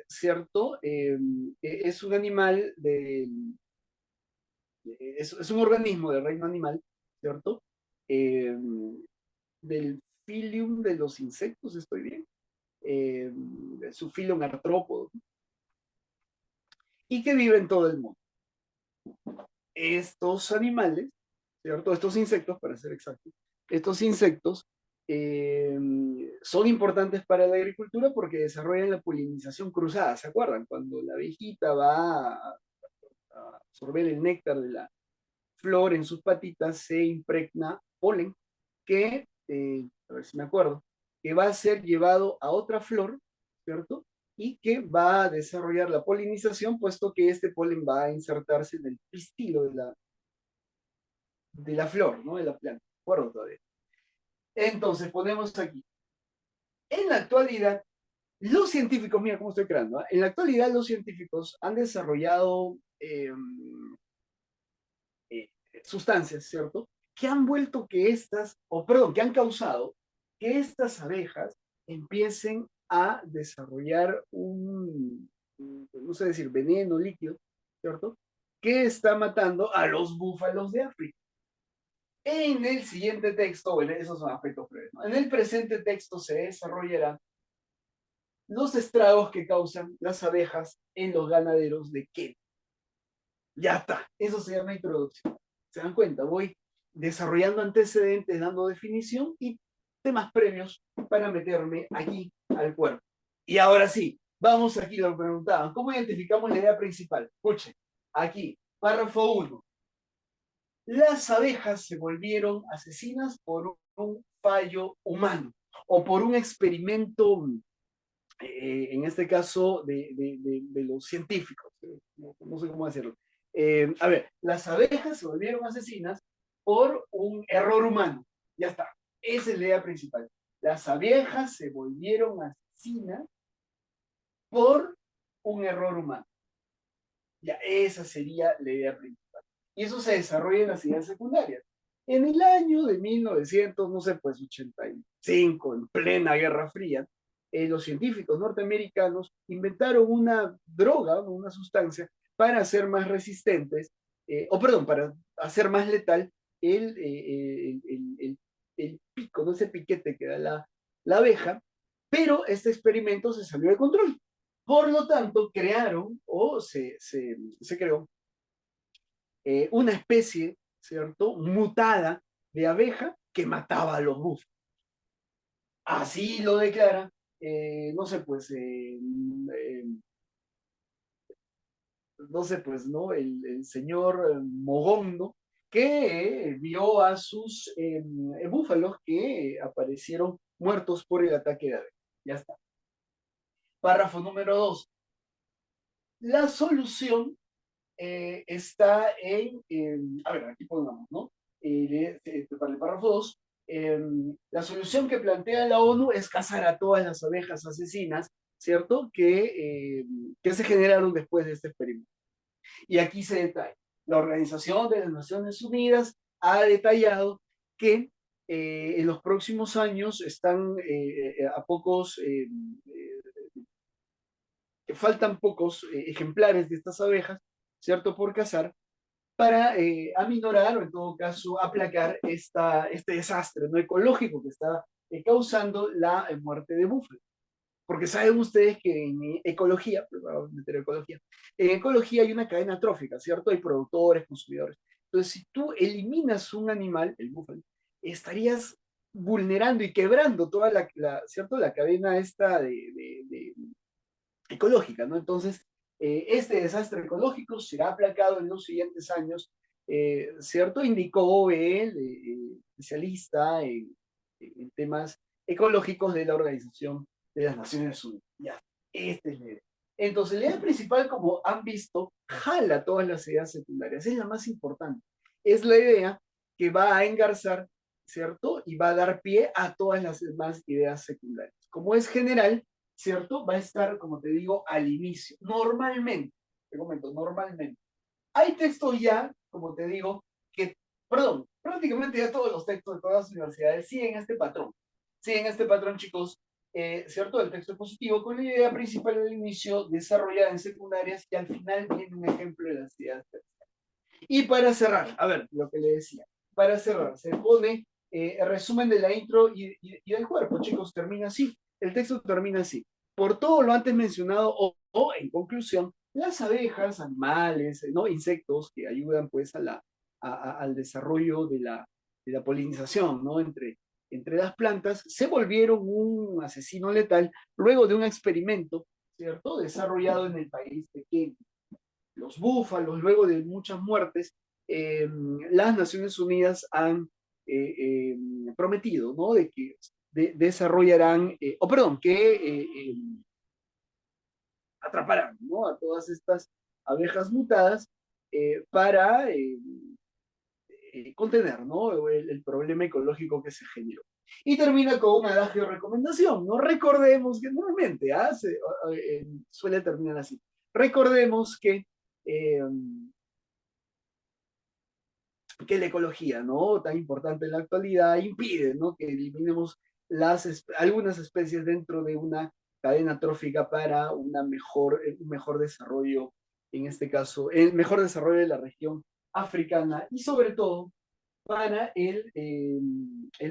¿cierto? Es un animal es un organismo del reino animal, ¿cierto? Eh, del filium de los insectos, ¿estoy bien? Su filium artrópodo, y que vive en todo el mundo. Estos animales, ¿cierto? Estos insectos, para ser exactos, estos insectos eh, son importantes para la agricultura porque desarrollan la polinización cruzada, ¿se acuerdan? Cuando la abejita va a absorber el néctar de la flor en sus patitas, se impregna polen que, a ver si me acuerdo, que va a ser llevado a otra flor, ¿cierto? Y que va a desarrollar la polinización, puesto que este polen va a insertarse en el pistilo de la flor, ¿no? De la planta. ¿De acuerdo todavía? Entonces, ponemos aquí. En la actualidad, los científicos, mira cómo estoy creando, ¿eh? En la actualidad los científicos han desarrollado eh, sustancias, ¿cierto? Que han vuelto que estas, o perdón, que han causado que estas abejas empiecen a desarrollar no sé decir, veneno líquido, ¿cierto? Que está matando a los búfalos de África. En el siguiente texto, bueno, esos son aspectos breves, ¿no? En el presente texto se desarrollarán los estragos que causan las abejas en los ganaderos de Kenia. Ya está, eso se llama introducción. ¿Se dan cuenta? Voy desarrollando antecedentes, dando definición y temas previos para meterme aquí al cuerpo. Y ahora sí, vamos aquí, lo preguntaban, ¿cómo identificamos la idea principal? Escuchen, aquí, párrafo 1. Las abejas se volvieron asesinas por un fallo humano o por un experimento, en este caso, de los científicos. No sé cómo decirlo. A ver, las abejas se volvieron asesinas por un error humano. Ya está. Esa es la idea principal. Las abejas se volvieron asesinas por un error humano. Ya, esa sería la idea principal. Y eso se desarrolla en las ideas secundarias. En el año de 1900, no sé, pues 85, en plena Guerra Fría, los científicos norteamericanos inventaron una droga, una sustancia, para hacer más resistentes, o perdón, para hacer más letal el pico, no ese piquete que da la abeja, pero este experimento se salió de control. Por lo tanto, crearon o se creó una especie, ¿cierto?, mutada de abeja que mataba a los búfalos. Así lo declara, no sé, pues, no sé, pues, ¿no? El señor Mogondo, que vio a sus búfalos que aparecieron muertos por el ataque de abeja. Ya está. Párrafo número 2. La solución está a ver, aquí pongamos, ¿no? Para el párrafo 2, la solución que plantea la ONU es cazar a todas las abejas asesinas, ¿cierto? Que se generaron después de este experimento. Y aquí se detalla. La Organización de las Naciones Unidas ha detallado que en los próximos años están a pocos, faltan pocos ejemplares de estas abejas, ¿cierto? Por cazar, para aminorar o en todo caso aplacar este desastre no ecológico que está causando la muerte de búfalos. Porque saben ustedes que en ecología, pues, vamos a meter ecología, en ecología hay una cadena trófica, ¿cierto? Hay productores, consumidores. Entonces, si tú eliminas un animal, el búfalo, estarías vulnerando y quebrando toda ¿cierto? La cadena esta de ecológica, ¿no? Entonces, este desastre ecológico será aplacado en los siguientes años, ¿cierto? Indicó el especialista en temas ecológicos de la Organización de las Naciones Unidas. Ya, esta es la idea. Entonces, la idea principal, como han visto, jala todas las ideas secundarias. Es la más importante. Es la idea que va a engarzar, ¿cierto? Y va a dar pie a todas las demás ideas secundarias. Como es general, ¿cierto? Va a estar, como te digo, al inicio. Normalmente, te comento, normalmente. Hay textos ya, como te digo, perdón, prácticamente ya todos los textos de todas las universidades siguen este patrón. Siguen este patrón, chicos, ¿cierto? El texto positivo con la idea principal al inicio, desarrollada en secundarias, y al final viene un ejemplo de las ideas terciarias. Y para cerrar, a ver, lo que le decía, para cerrar, se pone el resumen de la intro y del cuerpo, chicos, termina así. El texto termina así. Por todo lo antes mencionado, en conclusión, las abejas, animales, ¿no? Insectos que ayudan pues al desarrollo de la polinización, ¿no? Entre las plantas, se volvieron un asesino letal luego de un experimento, ¿cierto? Desarrollado en el país de Kenia. Los búfalos, luego de muchas muertes, las Naciones Unidas han prometido, ¿no? De que desarrollarán, o perdón, que atraparán, ¿no? A todas estas abejas mutadas para contener, ¿no? El problema ecológico que se generó. Y termina con un adagio de recomendación, ¿no? Recordemos que normalmente suele terminar así. Recordemos eh, que la ecología, ¿no? Tan importante en la actualidad, impide, ¿no? Que eliminemos algunas especies dentro de una cadena trófica para un mejor desarrollo, en este caso, el mejor desarrollo de la región africana y sobre todo para el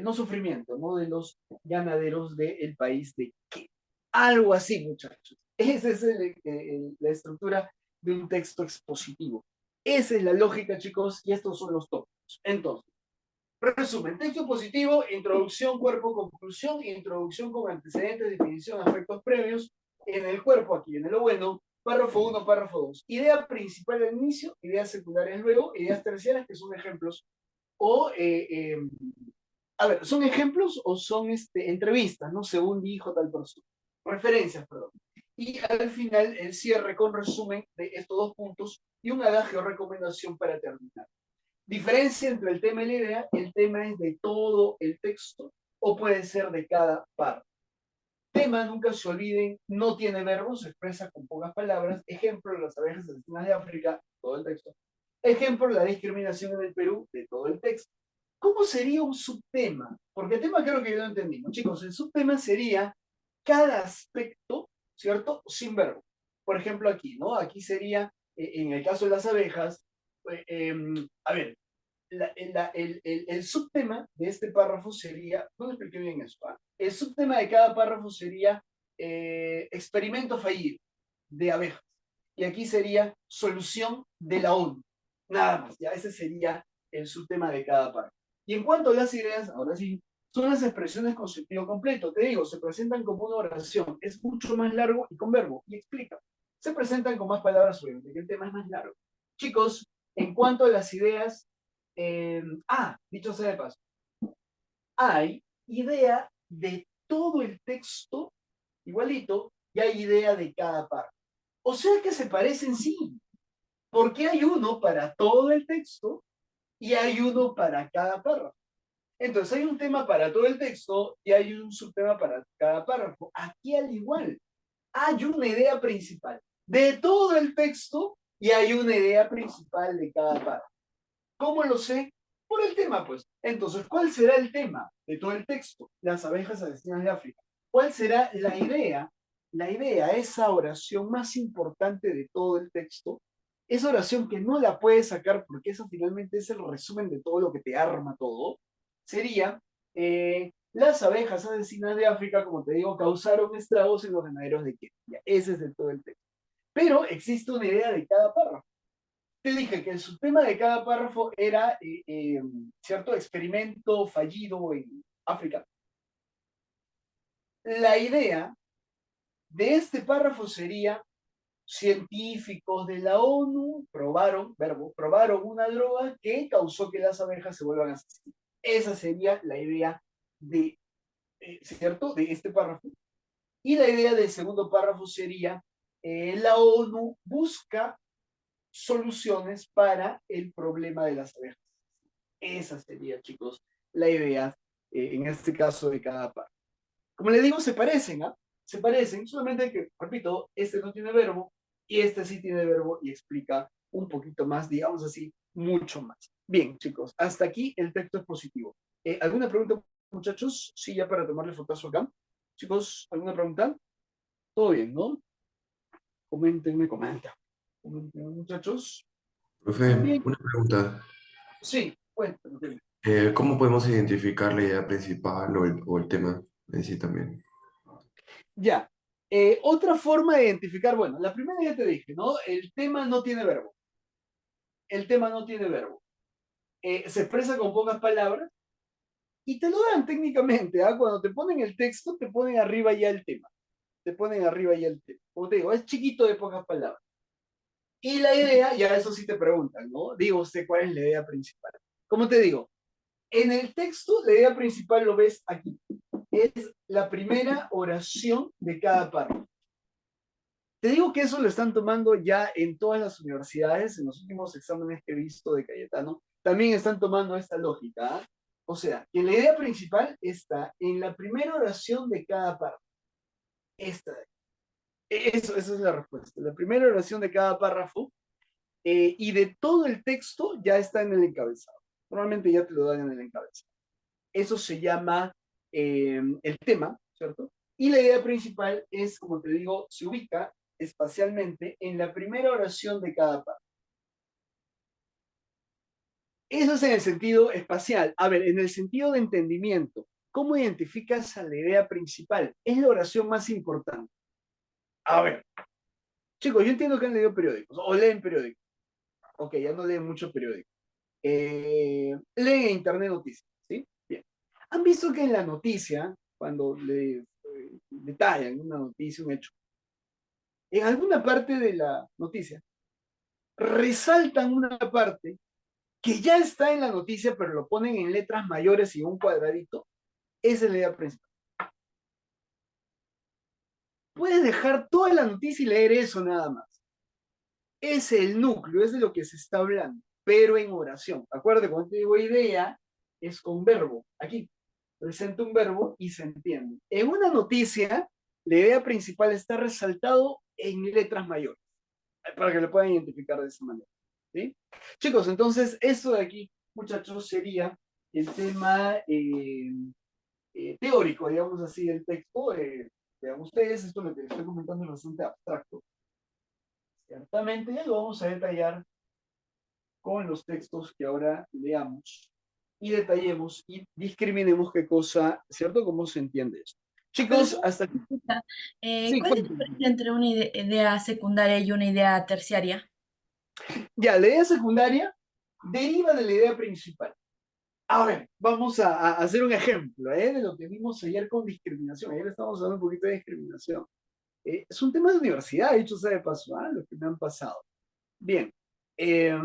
no sufrimiento, ¿no? De los ganaderos del país de Kenia. Algo así, muchachos. Esa es la estructura de un texto expositivo. Esa es la lógica, chicos, y estos son los tópicos. Entonces, resumen, texto positivo, introducción, cuerpo, conclusión, introducción con antecedentes, definición, aspectos previos. En el cuerpo, aquí viene lo bueno, párrafo 1, párrafo 2. Idea principal al inicio, ideas secundarias luego, ideas terciarias que son ejemplos o, a ver, ¿son ejemplos o son entrevistas, ¿no? Según dijo tal persona. Referencias, perdón. Y al final el cierre con resumen de estos dos puntos y un adagio o recomendación para terminar. Diferencia entre el tema y la idea, el tema es de todo el texto o puede ser de cada parte. Tema, nunca se olviden, no tiene verbos, se expresa con pocas palabras. Ejemplo, las abejas asesinas de África, todo el texto. Ejemplo, la discriminación en el Perú, de todo el texto. ¿Cómo sería un subtema? Porque el tema creo que yo lo entendí, ¿no? Chicos, el subtema sería cada aspecto, ¿cierto? Sin verbo. Por ejemplo, aquí, ¿no? Aquí sería, en el caso de las abejas, a ver, el subtema de este párrafo sería, no expliqué bien eso, ¿ah? El subtema de cada párrafo sería experimento fallido de abejas. Y aquí sería solución de la ONU. Nada más, ya ese sería el subtema de cada párrafo. Y en cuanto a las ideas, ahora sí, son las expresiones con sentido completo. Te digo, se presentan como una oración, es mucho más largo y con verbo, y explica. Se presentan con más palabras, obviamente, que el tema es más largo. Chicos, en cuanto a las ideas, dicho sea de paso, hay idea de todo el texto igualito y hay idea de cada parte. O sea que se parecen sí, porque hay uno para todo el texto y hay uno para cada párrafo. Entonces hay un tema para todo el texto y hay un subtema para cada párrafo. Aquí al igual, hay una idea principal de todo el texto y hay una idea principal de cada párrafo. ¿Cómo lo sé? Por el tema, pues. Entonces, ¿cuál será el tema de todo el texto? Las abejas asesinas de África. ¿Cuál será la idea? La idea, esa oración más importante de todo el texto, esa oración que no la puedes sacar porque eso finalmente es el resumen de todo lo que te arma todo, sería, las abejas asesinas de África, como te digo, causaron estragos en los ganaderos de Kenia. Ese es de todo el texto. Pero existe una idea de cada párrafo. Te dije que el subtema de cada párrafo era, cierto, experimento fallido en África. La idea de este párrafo sería, científicos de la ONU probaron una droga que causó que las abejas se vuelvan asesinas. Esa sería la idea de, ¿cierto?, de este párrafo. Y la idea del segundo párrafo sería, la ONU busca soluciones para el problema de las abejas. Esa sería, chicos, la idea, en este caso, de cada parte. Como les digo, se parecen, ¿ah? Se parecen, solamente que, repito, este no tiene verbo y este sí tiene verbo y explica un poquito más, digamos así, mucho más. Bien, chicos, hasta aquí el texto es positivo. ¿Alguna pregunta, muchachos? Sí, ya para tomarle fotazo acá. Chicos, ¿alguna pregunta? Todo bien, ¿no? Coméntenme, Coméntenme, muchachos. Profe, Bien, una pregunta. sí, cuéntenme. ¿Cómo podemos identificar la idea principal o el tema en sí también? Ya. Otra forma de identificar, bueno, la primera ya te dije, ¿no? El tema no tiene verbo. El tema no tiene verbo. Se expresa con pocas palabras y te lo dan técnicamente, ¿ah? Cuando te ponen el texto, te ponen arriba ya el tema. Te ponen arriba ya el tema. Como te digo, es chiquito de pocas palabras. Y la idea, ya eso sí te preguntan, ¿no? Digo usted, ¿cuál es la idea principal? Como te digo, en el texto, la idea principal lo ves aquí. Es la primera oración de cada párrafo. Te digo que eso lo están tomando ya en todas las universidades, en los últimos exámenes que he visto de Cayetano, también están tomando esta lógica. ¿Ah? O sea, que la idea principal está en la primera oración de cada párrafo. Esta. Esa es la respuesta. La primera oración de cada párrafo y de todo el texto ya está en el encabezado. Normalmente ya te lo dan en el encabezado. Eso se llama el tema, ¿cierto? Y la idea principal es, como te digo, se ubica espacialmente en la primera oración de cada párrafo. Eso es en el sentido espacial. A ver, en el sentido de entendimiento, ¿cómo identificas a la idea principal? Es la oración más importante. A ver, chicos, yo entiendo que han leído periódicos o leen periódicos. Ok, ya no leen mucho periódico. Leen en internet noticias, ¿sí? Bien. ¿Han visto que en la noticia, cuando le detallan una noticia, un hecho, en alguna parte de la noticia, resaltan una parte que ya está en la noticia, pero lo ponen en letras mayores y un cuadradito? Esa es la idea principal. Puedes dejar toda la noticia y leer eso nada más. Es el núcleo, es de lo que se está hablando, pero en oración. Acuérdate, cuando te digo idea, es con verbo. Aquí presenta un verbo y se entiende. En una noticia, la idea principal está resaltado en letras mayores, para que lo puedan identificar de esa manera. ¿Sí? Chicos, entonces, eso de aquí, muchachos, sería el tema teórico, digamos así, del texto. Vean ustedes, esto lo que les estoy comentando es bastante abstracto. Ciertamente, ya lo vamos a detallar con los textos que ahora leamos y detallemos y discriminemos qué cosa, ¿cierto? ¿Cómo se entiende esto? Chicos, Profesor, hasta aquí. Sí, ¿cuál es la cuéntenme. diferencia entre una idea secundaria y una idea terciaria? Ya, la idea secundaria deriva de la idea principal. A ver, vamos a hacer un ejemplo, de lo que vimos ayer con discriminación. Ayer estamos hablando un poquito de discriminación. Es un tema de universidad, dicho sea de paso, lo que me han pasado. Bien. eh,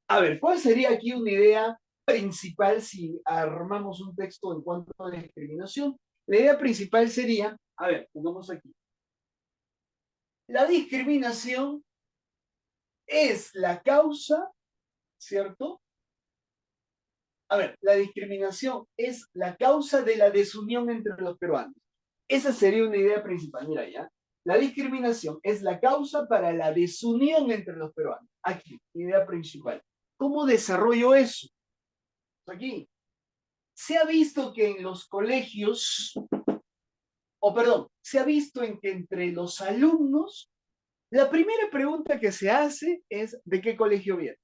a ver, ¿cuál sería aquí una idea principal si armamos un texto en cuanto a discriminación? La idea principal sería, a ver, pongamos aquí. La discriminación es la causa, ¿cierto? A ver, la discriminación es la causa de la desunión entre los peruanos. Esa sería una idea principal. Mira ya. La discriminación es la causa para la desunión entre los peruanos. Aquí, idea principal. ¿Cómo desarrollo eso? Aquí. Se ha visto que en los colegios, o perdón, se ha visto en que entre los alumnos, la primera pregunta que se hace es ¿de qué colegio viene?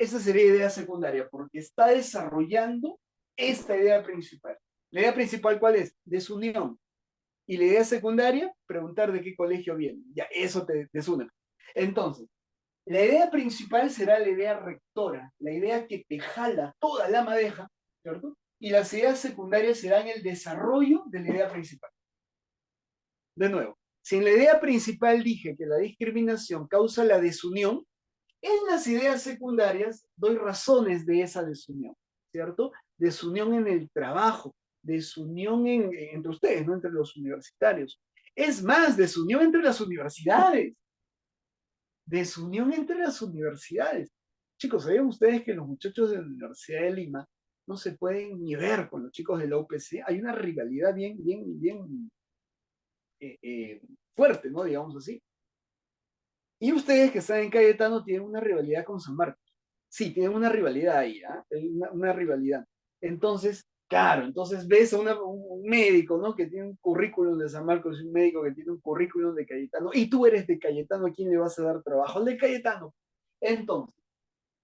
Esa sería idea secundaria, porque está desarrollando esta idea principal. La idea principal, ¿cuál es? Desunión. Y la idea secundaria, preguntar de qué colegio viene. Ya, eso te desune. Entonces, la idea principal será la idea rectora, la idea que te jala toda la madeja, ¿cierto? Y las ideas secundarias serán el desarrollo de la idea principal. De nuevo, si en la idea principal dije que la discriminación causa la desunión, en las ideas secundarias doy razones de esa desunión, ¿cierto? Desunión en el trabajo, desunión entre ustedes, no entre los universitarios. Es más, desunión entre las universidades. Desunión entre las universidades. Chicos, ¿sabían ustedes que los muchachos de la Universidad de Lima no se pueden ni ver con los chicos de la UPC? Hay una rivalidad bien fuerte, ¿no? Digamos así. Y ustedes que están en Cayetano tienen una rivalidad con San Marcos. Sí, tienen una rivalidad ahí, hay una rivalidad. Entonces, claro, entonces ves a un médico, ¿no? Que tiene un currículum de San Marcos y un médico que tiene un currículum de Cayetano, y tú eres de Cayetano, ¿a quién le vas a dar trabajo? Al de Cayetano. Entonces,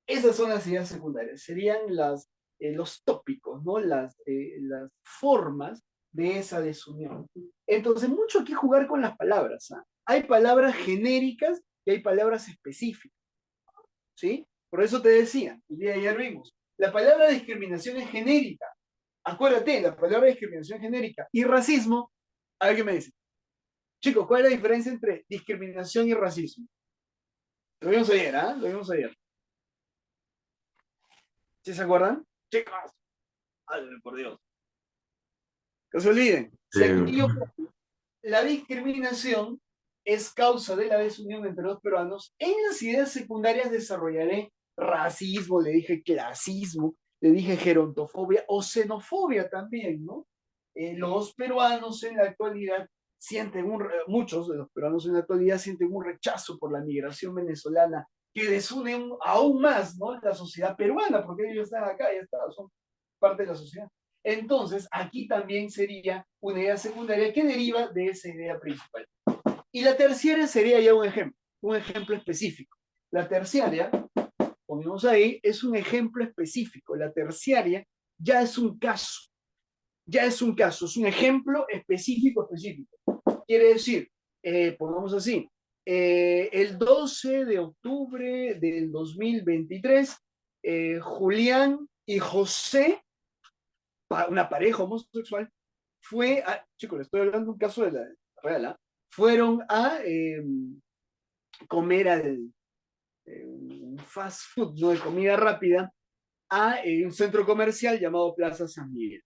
esas son las ideas secundarias, serían los tópicos, ¿no? Las formas de esa desunión. Entonces, mucho hay que jugar con las palabras. Hay palabras genéricas y hay palabras específicas, ¿sí? Por eso te decía, el día de ayer vimos, la palabra discriminación es genérica. Acuérdate, la palabra discriminación es genérica. Y racismo, a ver qué me dice. Chicos, ¿cuál es la diferencia entre discriminación y racismo? Lo vimos ayer, ¿ah? Lo vimos ayer. ¿Sí se acuerdan? Chicos, ay, por Dios. Que se olviden. Si aquí yo, la discriminación es causa de la desunión entre los peruanos, en las ideas secundarias desarrollaré racismo, le dije clasismo, le dije gerontofobia o xenofobia también, ¿no? Los peruanos en la actualidad muchos de los peruanos en la actualidad sienten un rechazo por la migración venezolana que desune aún más, ¿no? La sociedad peruana, porque ellos están acá, ya está, son parte de la sociedad. Entonces, aquí también sería una idea secundaria que deriva de esa idea principal. Y la terciaria sería ya un ejemplo específico. La terciaria, ponemos ahí, es un ejemplo específico. La terciaria ya es un caso, es un ejemplo específico. Quiere decir, pongamos así, el 12 de octubre del 2023, Julián y José, una pareja homosexual, chicos, le estoy hablando de un caso de la real, fueron a comer al fast food, ¿no? De comida rápida, a un centro comercial llamado Plaza San Miguel.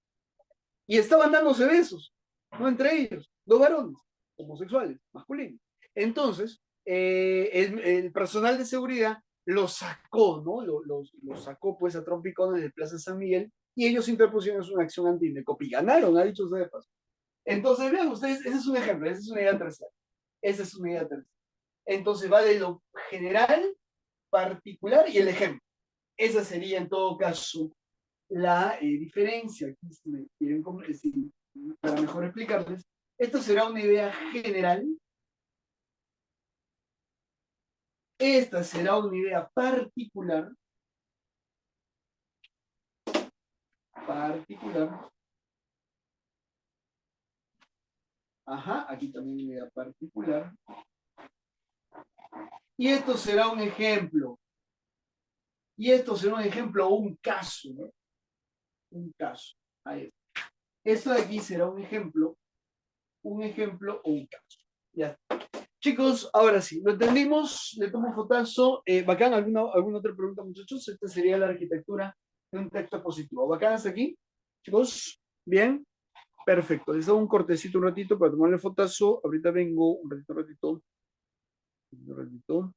Y estaban dándose besos, ¿no? Entre ellos, dos varones, homosexuales, masculinos. Entonces, el personal de seguridad los sacó, ¿no? Los sacó pues a trompicones de Plaza San Miguel y ellos interpusieron una acción anti-Indecopi y ganaron, ha dicho usted de paso. Entonces, vean ustedes, ese es un ejemplo, esa es una idea tercera. Esa es una idea tercera. Entonces va de lo general, particular y el ejemplo. Esa sería en todo caso la diferencia. Aquí, si me quieren, para mejor explicarles, esto será una idea general. Esta será una idea particular. Ajá, aquí también una idea particular. Y esto será un ejemplo. Y esto será un ejemplo o un caso, ¿no? un caso. Ahí está. Esto de aquí será un ejemplo o un caso. Ya está. Chicos, ahora sí, lo entendimos, le tomo fotazo. Bacán, ¿alguna otra pregunta, muchachos? Esta sería la arquitectura de un texto positivo. ¿Bacán hasta aquí? Chicos, ¿bien? Perfecto. Les hago un cortecito un ratito para tomarle fotazo. Ahorita vengo un ratito. Un ratito.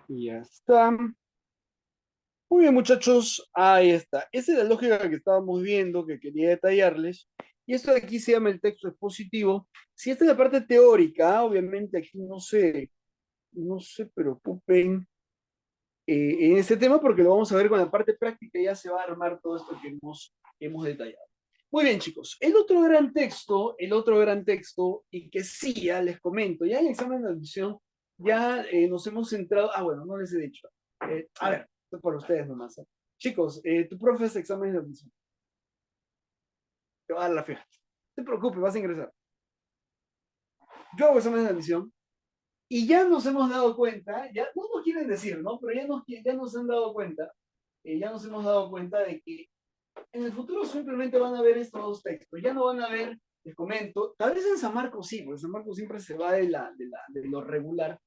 Y ya está. Muy bien, muchachos. Ahí está. Esa es la lógica que estábamos viendo, que quería detallarles. Y esto de aquí se llama el texto expositivo. Si esta es la parte teórica, obviamente aquí no se preocupen en este tema porque lo vamos a ver con la parte práctica y ya se va a armar todo esto que hemos detallado. Muy bien, chicos. El otro gran texto, y que sí, ya les comento, ya en el examen de admisión ya nos hemos centrado, bueno, no les he dicho. A ver, esto por ustedes nomás. Chicos, tu profe hace examen de admisión. Te va a dar la fija. No te preocupes, vas a ingresar. Yo hago examen de admisión y ya nos hemos dado cuenta, ya no nos quieren decir, ¿no? Pero ya nos han dado cuenta, ya nos hemos dado cuenta de que en el futuro simplemente van a ver estos dos textos, ya no van a ver, les comento, tal vez en San Marcos sí, porque San Marcos siempre se va de lo regular,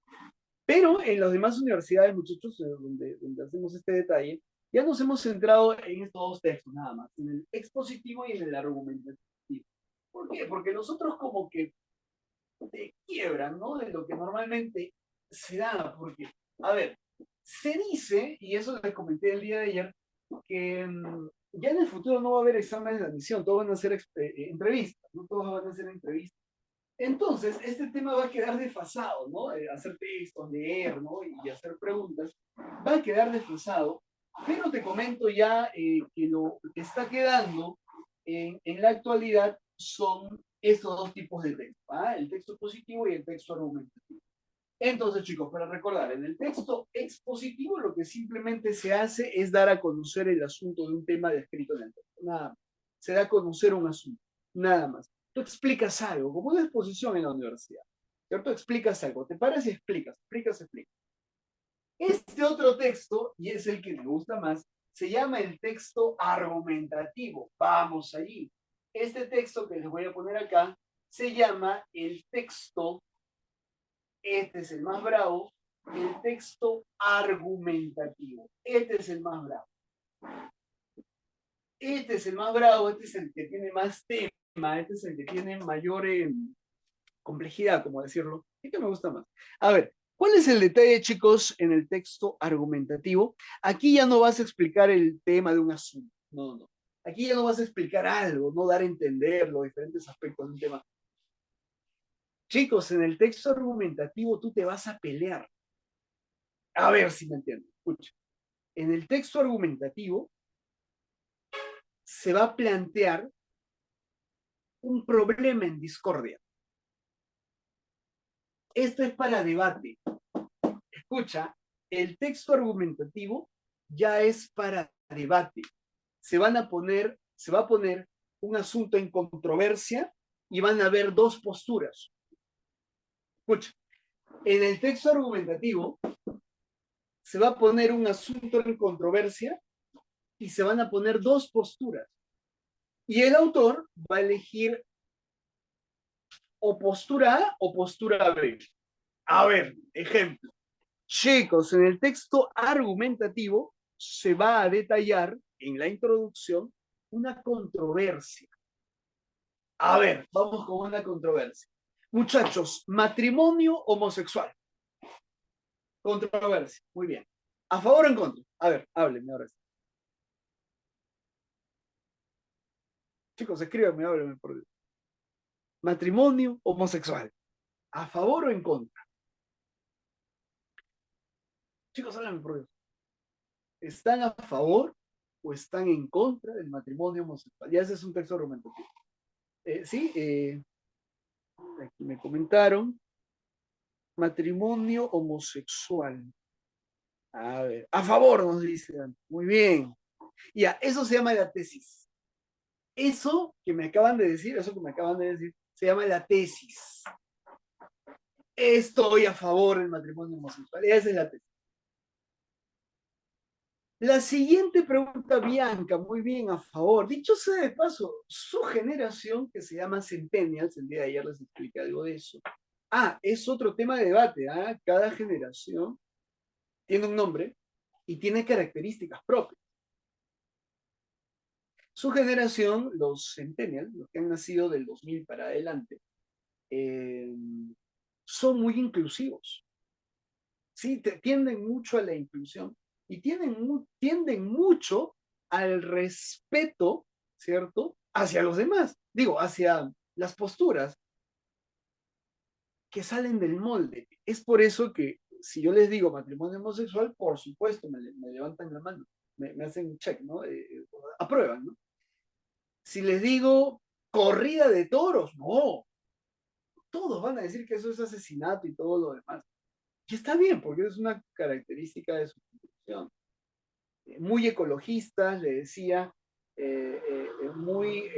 pero en las demás universidades, muchachos, donde hacemos este detalle, ya nos hemos centrado en estos dos textos nada más, en el expositivo y en el argumentativo. ¿Por qué? Porque nosotros como que te quiebran, ¿no? De lo que normalmente se da, porque, a ver, se dice, y eso les comenté el día de ayer, que ya en el futuro no va a haber exámenes de admisión, todos van a ser entrevistas, ¿no? Todos van a ser entrevistas. Entonces, este tema va a quedar desfasado, ¿no? Hacer textos, leer, ¿no? Y hacer preguntas, va a quedar desfasado, pero te comento ya que lo que está quedando en la actualidad son estos dos tipos de texto, ¿ah? El texto positivo y el texto argumentativo. Entonces, chicos, para recordar, en el texto expositivo lo que simplemente se hace es dar a conocer el asunto de un tema descrito en el texto, nada más. Se da a conocer un asunto, nada más. Tú explicas algo, como una exposición en la universidad, ¿cierto? Explicas algo, te paras y explicas. Este otro texto, y es el que me gusta más, se llama el texto argumentativo. Vamos allí. Este texto que les voy a poner acá se llama el texto, este es el más bravo, el texto argumentativo. Este es el más bravo. Este es el más bravo, este es el que tiene más tema, este es el que tiene mayor complejidad, como decirlo. Este me gusta más. A ver, ¿cuál es el detalle, chicos, en el texto argumentativo? Aquí ya no vas a explicar el tema de un asunto. No. Aquí ya no vas a explicar algo, no dar a entender los diferentes aspectos de un tema. Chicos, en el texto argumentativo tú te vas a pelear. A ver si me entienden. Escucha. En el texto argumentativo se va a plantear un problema en discordia. Esto es para debate. Escucha, el texto argumentativo ya es para debate. Se va a poner un asunto en controversia y van a haber dos posturas. Escucha, en el texto argumentativo se va a poner un asunto en controversia y se van a poner dos posturas. Y el autor va a elegir o postura A o postura B. A ver, ejemplo. Chicos, en el texto argumentativo se va a detallar en la introducción una controversia. A ver, vamos con una controversia. Muchachos, matrimonio homosexual. Controversia, muy bien. ¿A favor o en contra? A ver, háblenme ahora sí. Chicos, escríbanme, háblenme por Dios. Matrimonio homosexual. ¿A favor o en contra? Chicos, háblenme por Dios. ¿Están a favor o están en contra del matrimonio homosexual? Ya ese es un texto argumentativo. Sí, aquí me comentaron. Matrimonio homosexual. A ver, a favor nos dicen. Muy bien. Ya, eso se llama la tesis. Eso que me acaban de decir, se llama la tesis. Estoy a favor del matrimonio homosexual. Esa es la tesis. La siguiente pregunta, Bianca, muy bien, a favor. Dicho sea de paso, su generación, que se llama Centennials, el día de ayer les expliqué algo de eso. Es otro tema de debate. Cada generación tiene un nombre y tiene características propias. Su generación, los Centennials, los que han nacido del 2000 para adelante, son muy inclusivos. Sí, tienden mucho a la inclusión y tienden mucho al respeto, ¿cierto? Hacia los demás, digo, hacia las posturas que salen del molde. Es por eso que si yo les digo matrimonio homosexual, por supuesto me levantan la mano, me hacen un check, ¿no? Aprueban, ¿no? Si les digo corrida de toros, no, todos van a decir que eso es asesinato y todo lo demás. Y está bien, porque es una característica de su constitución. Muy ecologistas, le decía, muy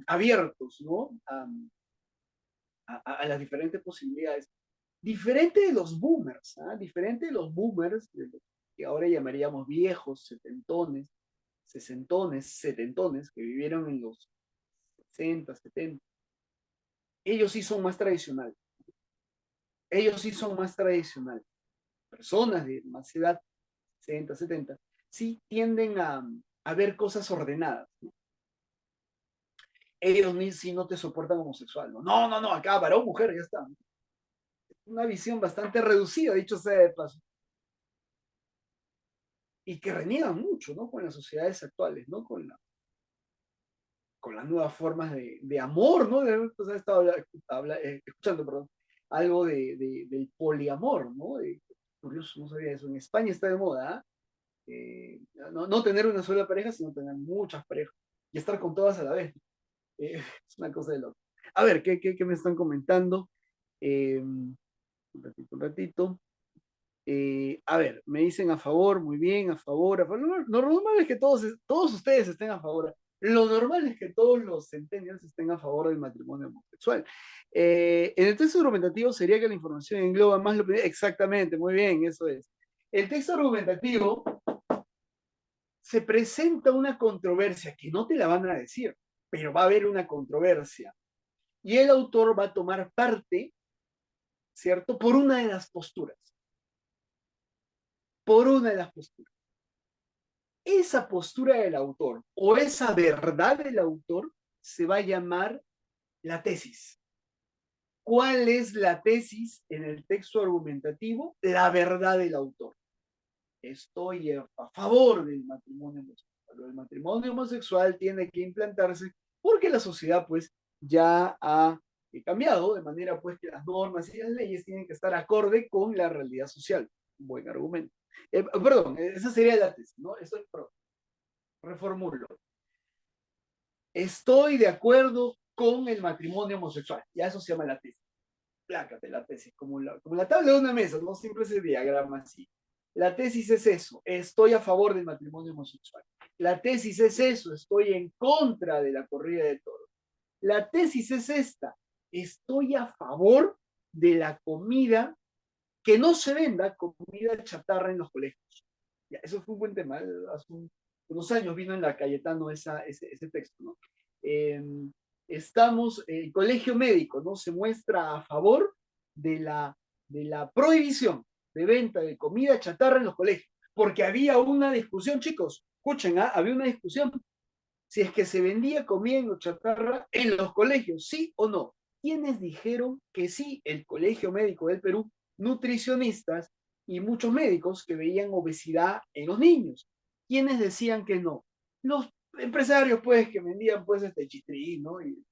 abiertos, ¿no? A las diferentes posibilidades. Diferente de los boomers, diferente de los boomers, de los que ahora llamaríamos viejos, setentones, sesentones, setentones, que vivieron en los 60, 70. Ellos sí son más tradicionales. Ellos sí son más tradicionales. Personas de más edad, 60, 70, sí tienden a ver cosas ordenadas, ¿no? Ellos ni si no te soportan homosexual, ¿no? No, no, no, acá varón, mujer, ya está. Una visión bastante reducida, dicho sea de paso. Y que reniegan mucho, ¿no? Con las sociedades actuales, ¿no? Con las nuevas formas de amor, ¿no? Entonces estaba escuchando, perdón, algo del poliamor, ¿no? Curioso, no sabía eso. En España está de moda, no tener una sola pareja, sino tener muchas parejas y estar con todas a la vez. Es una cosa de loco. A ver, ¿qué me están comentando? Un ratito, un ratito. A ver, me dicen a favor, muy bien, a favor, a favor. Lo normal es que todos ustedes estén a favor. Lo normal es que todos los centennials estén a favor del matrimonio homosexual. En el texto argumentativo sería que la información engloba más lo primero. Exactamente, muy bien, eso es. El texto argumentativo se presenta una controversia que no te la van a decir, pero va a haber una controversia. Y el autor va a tomar parte, ¿cierto? Por una de las posturas. Por una de las posturas. Esa postura del autor o esa verdad del autor se va a llamar la tesis. ¿Cuál es la tesis en el texto argumentativo? La verdad del autor. Estoy a favor del matrimonio homosexual. El matrimonio homosexual tiene que implantarse porque la sociedad pues ya ha cambiado de manera pues que las normas y las leyes tienen que estar acorde con la realidad social. Buen argumento. Perdón, esa sería la tesis, ¿no? Reformulo. Estoy de acuerdo con el matrimonio homosexual. Ya eso se llama la tesis. Plácate la tesis, como la tabla de una mesa, no siempre ese diagrama así. La tesis es eso, estoy a favor del matrimonio homosexual. La tesis es eso, estoy en contra de la corrida de toros. La tesis es esta, estoy a favor de la comida, que no se venda comida chatarra en los colegios. Ya, eso fue un buen tema. Hace unos años vino en la Cayetano ese texto, ¿no? El colegio médico, ¿no? Se muestra a favor de la prohibición de venta de comida chatarra en los colegios, porque había una discusión, chicos, escuchen, había una discusión si es que se vendía comida chatarra en los colegios, ¿sí o no? ¿Quiénes dijeron que sí? El Colegio Médico del Perú, nutricionistas y muchos médicos que veían obesidad en los niños. ¿Quiénes decían que no? Los empresarios, pues, que vendían, pues, este chitrín, ¿no? Y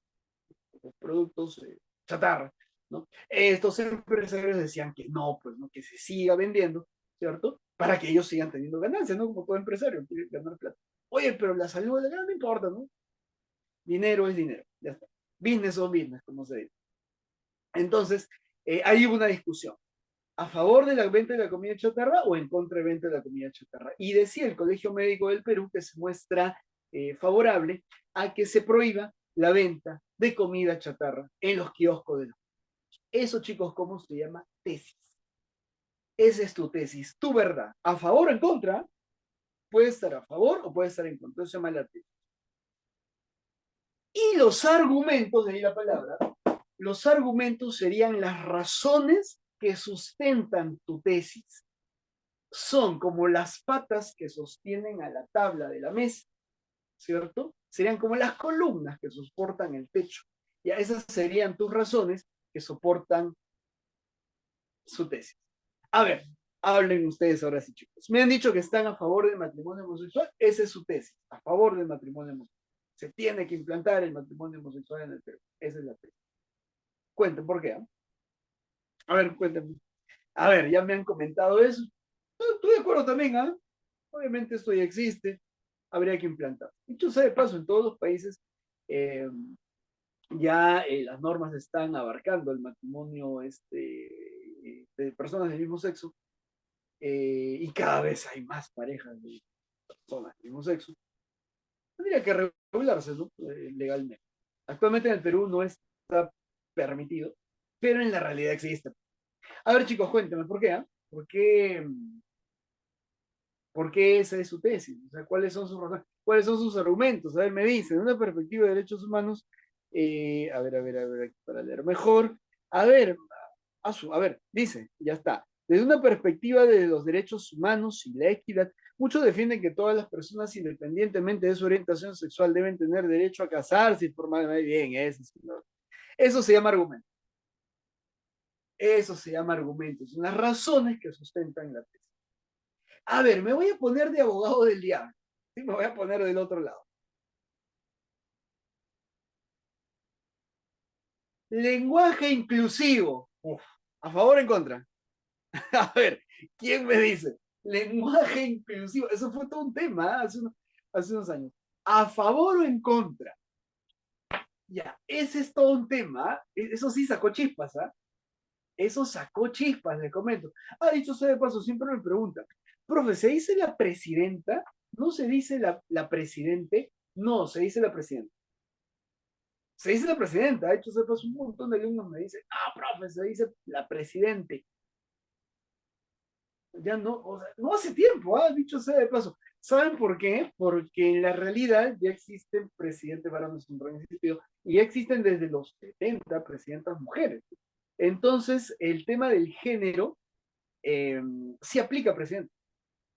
los productos chatarra, ¿no? Estos empresarios decían que no, pues, ¿no? Que se siga vendiendo, ¿cierto? Para que ellos sigan teniendo ganancias, ¿no? Como todo empresario, quiere ganar plata. Oye, pero la salud de la no importa, ¿no? Dinero es dinero, ya está. Business o business, como se dice. Entonces, ahí hubo una discusión. ¿A favor de la venta de la comida chatarra o en contra de la venta de la comida chatarra? Y decía el Colegio Médico del Perú que se muestra favorable a que se prohíba la venta de comida chatarra en los kioscos de los. Eso, chicos, ¿cómo se llama? Tesis. Esa es tu tesis, tu verdad. ¿A favor o en contra? Puede estar a favor o puede estar en contra. Eso se llama la tesis. Y los argumentos, de ahí la palabra, los argumentos serían las razones que sustentan tu tesis. Son como las patas que sostienen a la tabla de la mesa, ¿cierto? Serían como las columnas que soportan el techo. Y esas serían tus razones que soportan su tesis. A ver, hablen ustedes ahora sí, chicos. Me han dicho que están a favor del matrimonio homosexual. Esa es su tesis, a favor del matrimonio homosexual. Se tiene que implantar el matrimonio homosexual en el Perú. Esa es la tesis. Cuenten, ¿por qué? A ver, cuéntenme. A ver, ya me han comentado eso. Estoy de acuerdo también, ¿ah? Obviamente esto ya existe, habría que implantar. Dicho sea de paso, en todos los países ya las normas están abarcando el matrimonio de personas del mismo sexo y cada vez hay más parejas de personas del mismo sexo. Tendría que regularse, ¿no? Legalmente. Actualmente en el Perú no está permitido, pero en la realidad existe. A ver, chicos, cuéntenme, ¿por qué? ¿Por qué esa es su tesis? O sea, ¿cuáles son sus razones? ¿Cuáles son sus argumentos? A ver, me dicen, de una perspectiva de derechos humanos, aquí para leer mejor. A ver, a ver, dice, ya está. Desde una perspectiva de los derechos humanos y la equidad, muchos defienden que todas las personas, independientemente de su orientación sexual, deben tener derecho a casarse y formar bien. Eso se llama argumento. Eso se llama argumento. Son las razones que sustentan la tesis. A ver, me voy a poner de abogado del diablo. ¿Sí? Me voy a poner del otro lado. Lenguaje inclusivo. Uf, ¿a favor o en contra? A ver, ¿quién me dice? Lenguaje inclusivo. Eso fue todo un tema hace unos años. ¿A favor o en contra? Ya, ese es todo un tema. Eso sí sacó chispas, ¿ah? Eso sacó chispas, le comento. Dicho sea de paso, siempre me preguntan, profe, ¿se dice la presidenta? ¿No se dice la presidente? No, se dice la presidenta. Se dice la presidenta. De hecho, se paso un montón de alumnos me dicen, profe, se dice la presidente. Ya no, o sea, no hace tiempo, dicho sea de paso. ¿Saben por qué? Porque en la realidad ya existen presidentes varones en principio y ya existen desde los 70 presidentas mujeres. Entonces, el tema del género sí aplica, presidente.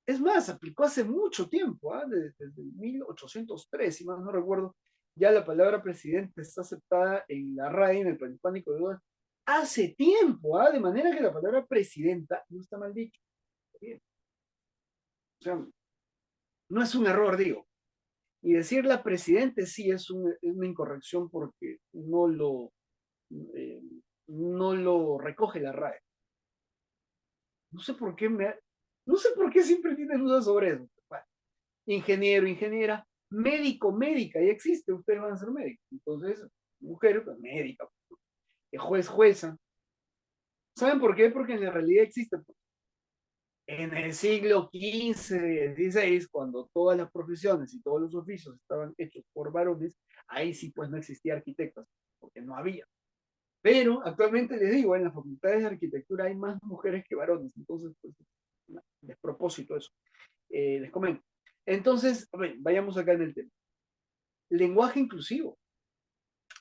Es más, aplicó hace mucho tiempo, desde 1803, si mal no recuerdo, ya la palabra presidente está aceptada en la RAE, en el Plan Hispánico de Dudas, hace tiempo, de manera que la palabra presidenta no está mal dicho. Bien. O sea, no es un error, digo. Y decir la presidente sí es una incorrección porque eh, no lo recoge la RAE. No sé por qué no sé por qué siempre tienen dudas sobre eso. Bueno, ingeniero, ingeniera, médico, médica, ya existe, ustedes van a ser médicos. Entonces, mujer, pues, médica, juez, jueza. ¿Saben por qué? Porque en la realidad existe. En el siglo XV, XVI, cuando todas las profesiones y todos los oficios estaban hechos por varones, ahí sí pues no existía arquitectos, porque no había. Pero actualmente les digo, en las facultades de arquitectura hay más mujeres que varones, entonces pues despropósito eso. Les comento. Entonces, a ver, vayamos acá en el tema. Lenguaje inclusivo.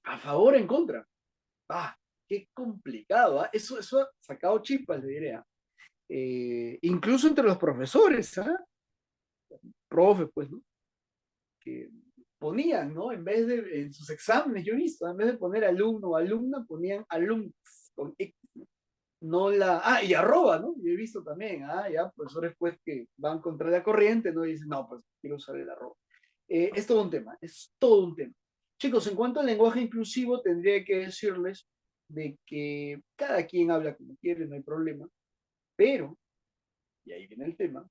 ¿A favor o en contra? Qué complicado. Eso ha sacado chispas, le diré. Incluso entre los profesores, profe, pues, ¿no? Que ponían, ¿no? En vez de, en sus exámenes, yo he visto, en vez de poner alumno o alumna, ponían alumnos con X, ¿no? No la, y arroba, ¿no? Yo he visto también, ya, profesores pues que van contra la corriente, ¿no? Y dicen, no, pues quiero usar el arroba. Es todo un tema, es todo un tema. Chicos, en cuanto al lenguaje inclusivo, tendría que decirles de que cada quien habla como quiere, no hay problema, pero, y ahí viene el tema,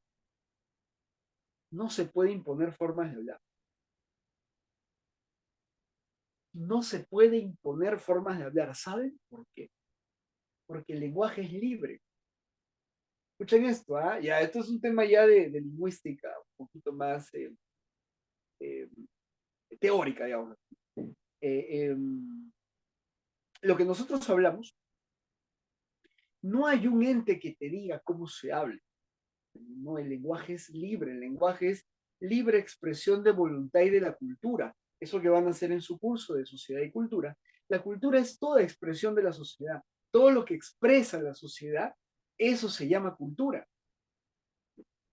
no se puede imponer formas de hablar. No se puede imponer formas de hablar. ¿Saben por qué? Porque el lenguaje es libre. Escuchen esto, ya, esto es un tema ya de lingüística, un poquito más eh, teórica, digamos. Lo que nosotros hablamos, no hay un ente que te diga cómo se habla. No, el lenguaje es libre, el lenguaje es libre expresión de voluntad y de la cultura. Eso que van a hacer en su curso de sociedad y cultura. La cultura es toda expresión de la sociedad. Todo lo que expresa la sociedad, eso se llama cultura.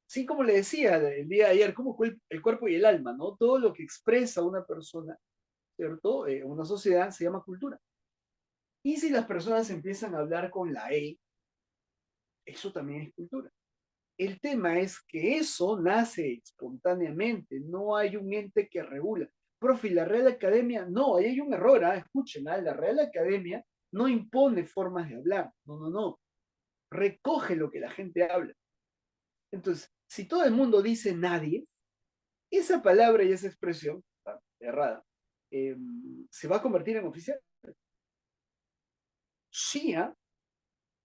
Sí, como le decía el día de ayer, como el cuerpo y el alma, ¿no? Todo lo que expresa una persona, ¿cierto? Una sociedad se llama cultura. Y si las personas empiezan a hablar con la E, eso también es cultura. El tema es que eso nace espontáneamente, no hay un ente que regula. Profe, la Real Academia, no, ahí hay un error, escuchen, la Real Academia no impone formas de hablar, no, recoge lo que la gente habla. Entonces, si todo el mundo dice nadie, esa palabra y esa expresión, errada, se va a convertir en oficial. Sí,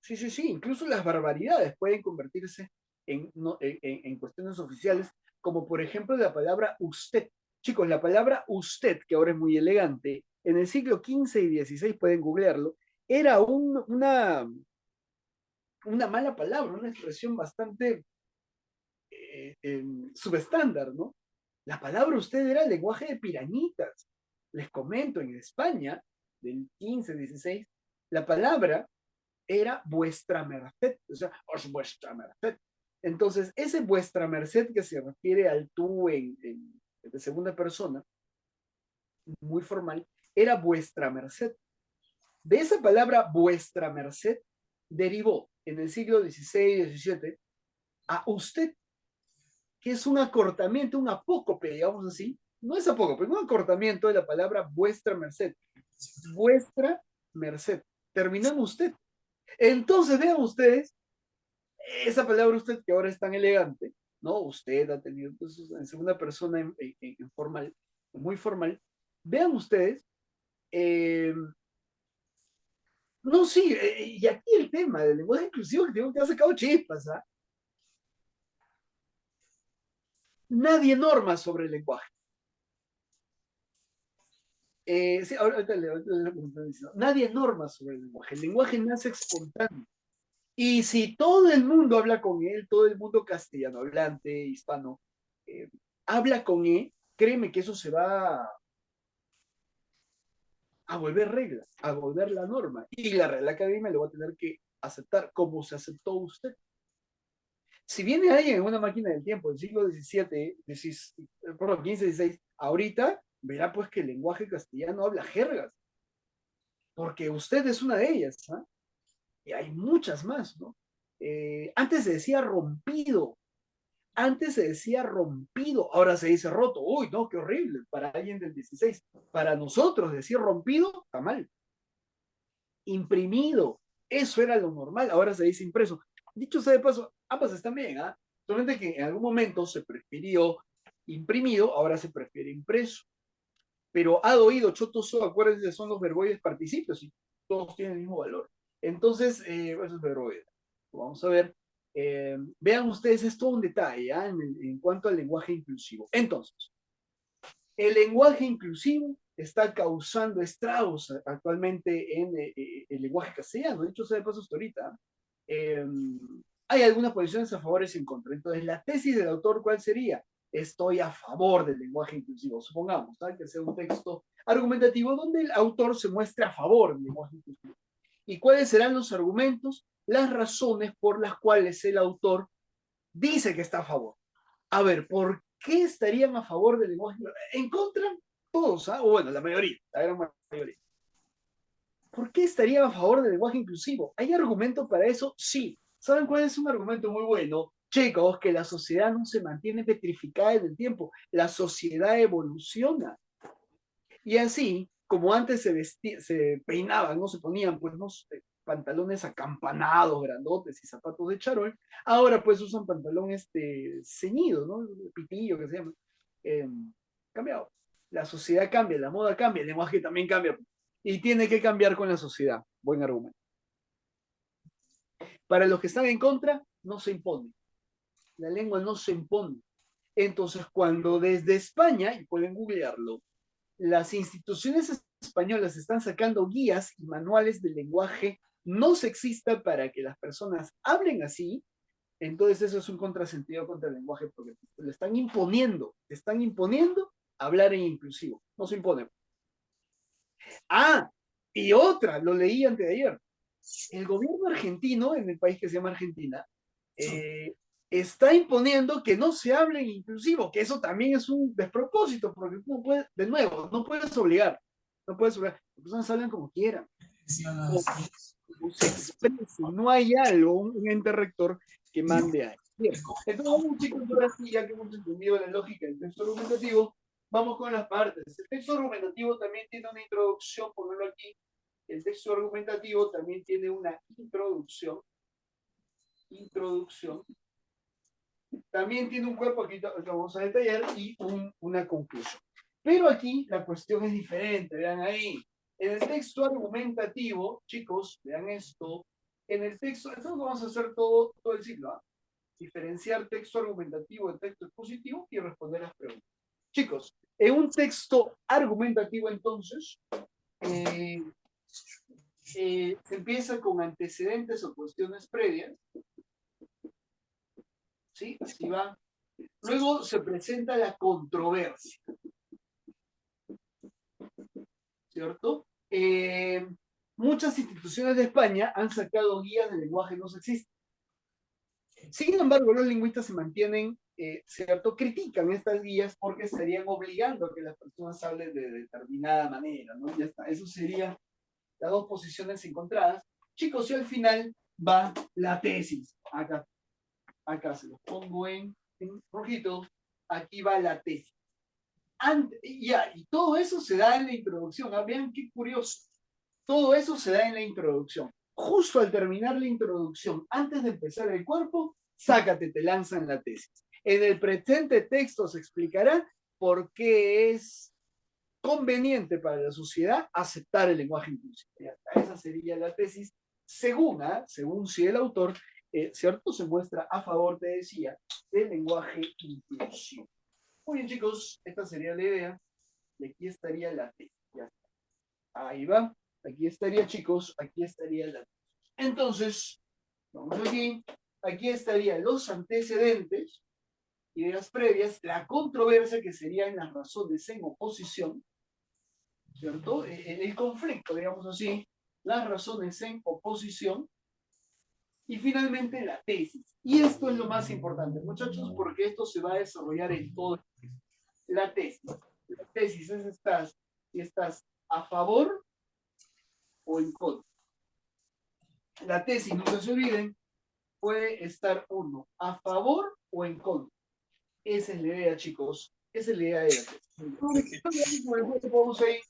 sí, incluso las barbaridades pueden convertirse en cuestiones oficiales, como por ejemplo la palabra usted. Chicos, la palabra usted, que ahora es muy elegante, en el siglo XV y XVI, pueden googlearlo, era una mala palabra, una expresión bastante subestándar, ¿no? La palabra usted era el lenguaje de pirañitas. Les comento, en España, del 15, 16, la palabra era vuestra merced, o sea, os vuestra merced. Entonces, ese vuestra merced que se refiere al tú de segunda persona, muy formal, era vuestra merced. De esa palabra vuestra merced derivó en el siglo XVI, XVII a usted, que es un acortamiento, un apócope, digamos así. No es apócope, es un acortamiento de la palabra vuestra merced. Vuestra merced. Terminó en usted. Entonces, vean ustedes, esa palabra usted que ahora es tan elegante, ¿no? Usted ha tenido entonces en segunda persona en formal, muy formal. Vean ustedes, no, sí, y aquí el tema del lenguaje inclusivo que ha sacado chispas, Nadie norma sobre el lenguaje. Sí, ahorita nadie norma sobre el lenguaje nace espontáneo. Y si todo el mundo habla con él, todo el mundo castellano hablante, hispano, habla con él, créeme que eso se va a volver regla, a volver la norma. Y la Real Academia lo va a tener que aceptar como se aceptó usted. Si viene alguien en una máquina del tiempo del siglo XVII, perdón, XV, XVI, ahorita verá pues que el lenguaje castellano habla jergas, porque usted es una de ellas, y hay muchas más, ¿no? Antes se decía rompido, ahora se dice roto. Uy, no, qué horrible para alguien del 16. Para nosotros decir rompido está mal. Imprimido, eso era lo normal, ahora se dice impreso. Dicho sea de paso, ambas están bien, solamente que en algún momento se prefirió imprimido, ahora se prefiere impreso. Pero ad oído, chotoso, acuérdense, son los verboides participios y todos tienen el mismo valor. Entonces, eso es verboide. Vamos a ver. Vean ustedes, es todo un detalle en cuanto al lenguaje inclusivo. Entonces, el lenguaje inclusivo está causando estragos actualmente en el lenguaje castellano. Dicho sea de paso hasta ahorita, hay algunas posiciones a favor y en contra. Entonces, la tesis del autor, ¿cuál sería? Estoy a favor del lenguaje inclusivo. Supongamos que sea un texto argumentativo donde el autor se muestre a favor del lenguaje inclusivo. ¿Y cuáles serán los argumentos? Las razones por las cuales el autor dice que está a favor. A ver, ¿por qué estarían a favor del lenguaje inclusivo? En contra, todos, o bueno, la mayoría, la gran mayoría. ¿Por qué estarían a favor del lenguaje inclusivo? ¿Hay argumento para eso? Sí. ¿Saben cuál es un argumento muy bueno? Chicos, que la sociedad no se mantiene petrificada en el tiempo, la sociedad evoluciona. Y así, como antes se peinaban, no se ponían pues no pantalones acampanados, grandotes y zapatos de charol, ahora pues usan pantalón ceñido, ¿no? Pitillo que se llama. Cambiado. La sociedad cambia, la moda cambia, el lenguaje también cambia. Y tiene que cambiar con la sociedad. Buen argumento. Para los que están en contra, no se impone. La lengua no se impone. Entonces, cuando desde España, y pueden googlearlo, las instituciones españolas están sacando guías y manuales de lenguaje no sexista para que las personas hablen así, entonces eso es un contrasentido contra el lenguaje porque le están imponiendo hablar en inclusivo. No se impone. Ah, y otra, lo leí antes de ayer. El gobierno argentino, en el país que se llama Argentina, está imponiendo que no se hable en inclusivo, que eso también es un despropósito, porque no puedes, de nuevo, no puedes obligar. Las personas hablan como quieran. Como se expresen, no hay algo, un ente rector que mande a él. Bien, entonces vamos, chicos, ahora sí, ya que hemos entendido la lógica del texto argumentativo, vamos con las partes. El texto argumentativo también tiene una introducción, ponerlo aquí. El texto argumentativo también tiene una introducción. También tiene un cuerpo, aquí lo vamos a detallar, y una conclusión. Pero aquí la cuestión es diferente, vean ahí. En el texto argumentativo, chicos, vean esto, en el texto, entonces vamos a hacer todo el ciclo, ¿eh? Diferenciar texto argumentativo de texto expositivo y responder las preguntas. Chicos, en un texto argumentativo, entonces, se empieza con antecedentes o cuestiones previas, ¿sí? Así va. Luego se presenta la controversia, ¿cierto? Muchas instituciones de España han sacado guías de lenguaje no sexista. Sin embargo, los lingüistas se mantienen, ¿cierto? Critican estas guías porque estarían obligando a que las personas hablen de determinada manera, ¿no? Ya está, eso sería las dos posiciones encontradas. Chicos, y al final va la tesis. Acá se los pongo en rojito. Aquí va la tesis. Y todo eso se da en la introducción. Vean qué curioso. Todo eso se da en la introducción. Justo al terminar la introducción, antes de empezar el cuerpo, te lanzan la tesis. En el presente texto se explicará por qué es conveniente para la sociedad aceptar el lenguaje inclusivo. Esa sería la tesis, según si el autor, ¿cierto? Se muestra a favor, te decía, del lenguaje inclusivo. Muy bien, chicos, esta sería la idea. Y aquí estaría la tesis. Ya está. Ahí va. Aquí estaría, chicos, aquí estaría la tesis. Entonces, vamos aquí. Aquí estarían los antecedentes, ideas previas, la controversia, que serían las razones en oposición, ¿cierto? El conflicto, digamos así, las razones en oposición, y finalmente la tesis. Y esto es lo más importante, muchachos, porque esto se va a desarrollar en todo el texto. La tesis. La tesis es si estás a favor o en contra. La tesis, no se olviden, puede estar uno a favor o en contra. Esa es la idea, chicos. Esa es la idea de la tesis. Vamos ahí.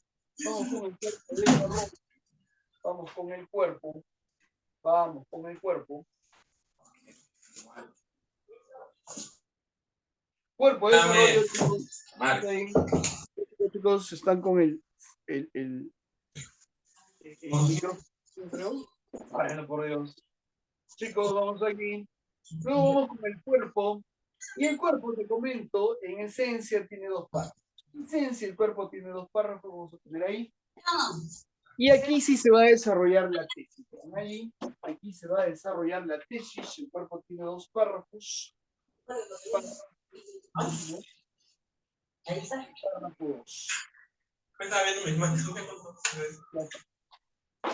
Vamos con el cuerpo. Vamos con el cuerpo. Cuerpo de desarrollo, chicos, están con el micrófono. Bueno, por Dios. Chicos, vamos aquí. Luego vamos con el cuerpo. Y el cuerpo, te comento, en esencia tiene dos párrafos. En esencia, el cuerpo tiene dos párrafos, vamos a poner ahí. Y aquí sí se va a desarrollar la tesis. Ahí, aquí se va a desarrollar la tesis. El cuerpo tiene dos párrafos.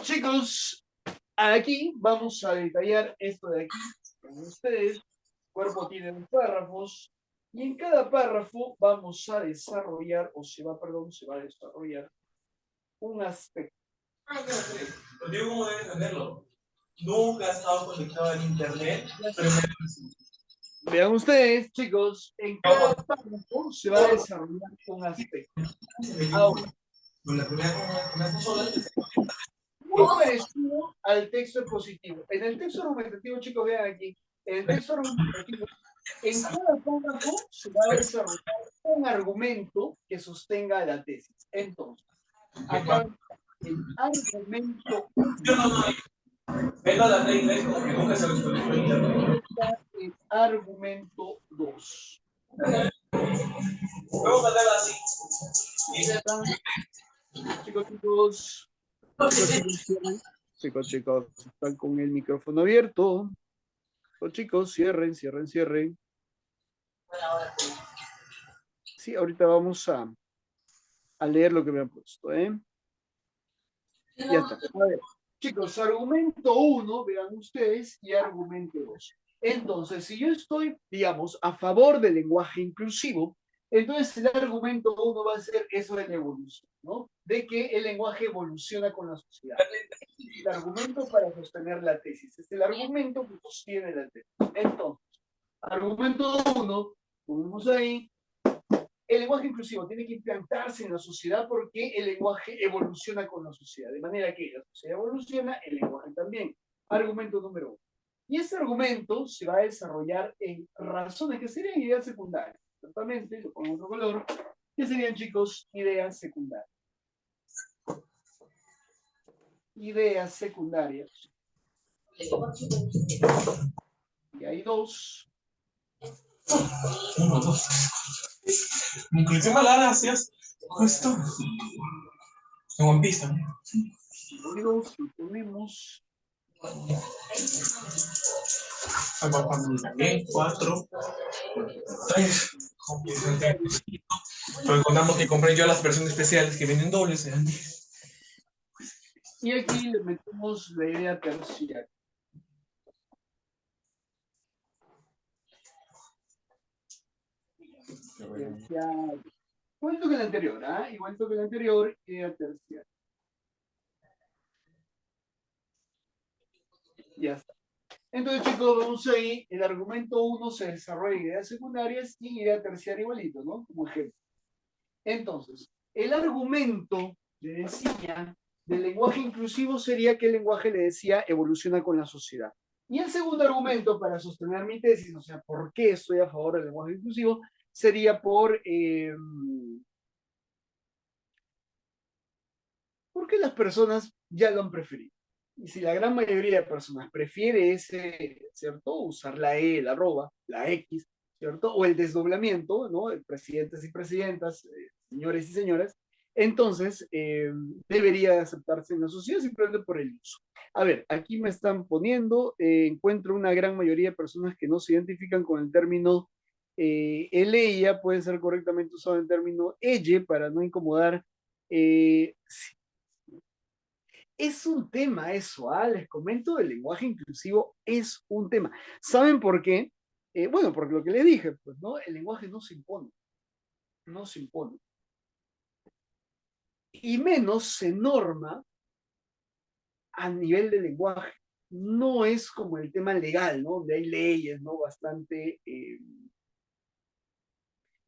Chicos, aquí vamos a detallar esto de aquí con ustedes. El cuerpo tiene dos párrafos. Y en cada párrafo vamos a desarrollar, se va a desarrollar un aspecto. Lo digo como debes entenderlo. Nunca he estado conectado al internet, pero Vean ustedes, chicos, en cada párrafo se va a desarrollar un aspecto. Ahora, con la primera consola, muy parecido al texto expositivo. En el texto argumentativo, chicos, vean aquí, en el texto argumentativo, en cada párrafo se va a desarrollar un argumento que sostenga la tesis. Entonces, acá el argumento 1, vengo a la 33 como que nunca se ha visto en internet. el argumento 2. Vamos a hacerlo así. Chicos, están con el micrófono abierto. Chicos, cierren. Sí, ahorita vamos a leer lo que me han puesto, ¿eh? Ya está. A ver, chicos, argumento 1, vean ustedes, y argumento 2. Entonces, si yo estoy, digamos, a favor del lenguaje inclusivo, entonces el argumento 1 va a ser eso de la evolución, ¿no? De que el lenguaje evoluciona con la sociedad. Es el argumento para sostener la tesis. Es el argumento que sostiene la tesis. Entonces, argumento 1, ponemos ahí, el lenguaje inclusivo tiene que implantarse en la sociedad porque el lenguaje evoluciona con la sociedad. De manera que la sociedad evoluciona, el lenguaje también. Argumento número 1. Y ese argumento se va a desarrollar en razones que serían ideas secundarias. Exactamente, lo pongo en otro color. ¿Qué serían, chicos? Ideas secundarias. Ideas secundarias. Y hay dos. 1, 2. Inclusive la hacías justo en One Piece también. Y dos, y ponemos. También 4, 3. Pero contamos que compré yo las versiones especiales que vienen dobles. ¿Eh? Y aquí le metemos la idea terciaria. Igual que el anterior, ¿ah? Igual que el anterior, idea terciaria. Ya está. Entonces, chicos, vamos ahí. El argumento 1 se desarrolla en ideas secundarias y idea terciaria igualito, ¿no? Como ejemplo. Entonces, el argumento, le decía, del lenguaje inclusivo sería que el lenguaje, le decía, evoluciona con la sociedad. Y el segundo argumento para sostener mi tesis, o sea, ¿por qué estoy a favor del lenguaje inclusivo? Sería porque las personas ya lo han preferido. Y si la gran mayoría de personas prefiere ese, ¿cierto? Usar la E, la arroba, la X, ¿cierto? O el desdoblamiento, ¿no? Presidentes y presidentas, señores y señoras, entonces debería aceptarse en la sociedad simplemente por el uso. A ver, aquí me están poniendo, encuentro una gran mayoría de personas que no se identifican con el término ella, puede ser correctamente usado en el término ella para no incomodar. Es un tema eso, les comento, el lenguaje inclusivo es un tema. ¿Saben por qué? Bueno, porque lo que les dije, pues, ¿no? El lenguaje no se impone, no se impone. Y menos se norma a nivel de lenguaje. No es como el tema legal, ¿no? Donde hay leyes, ¿no? Bastante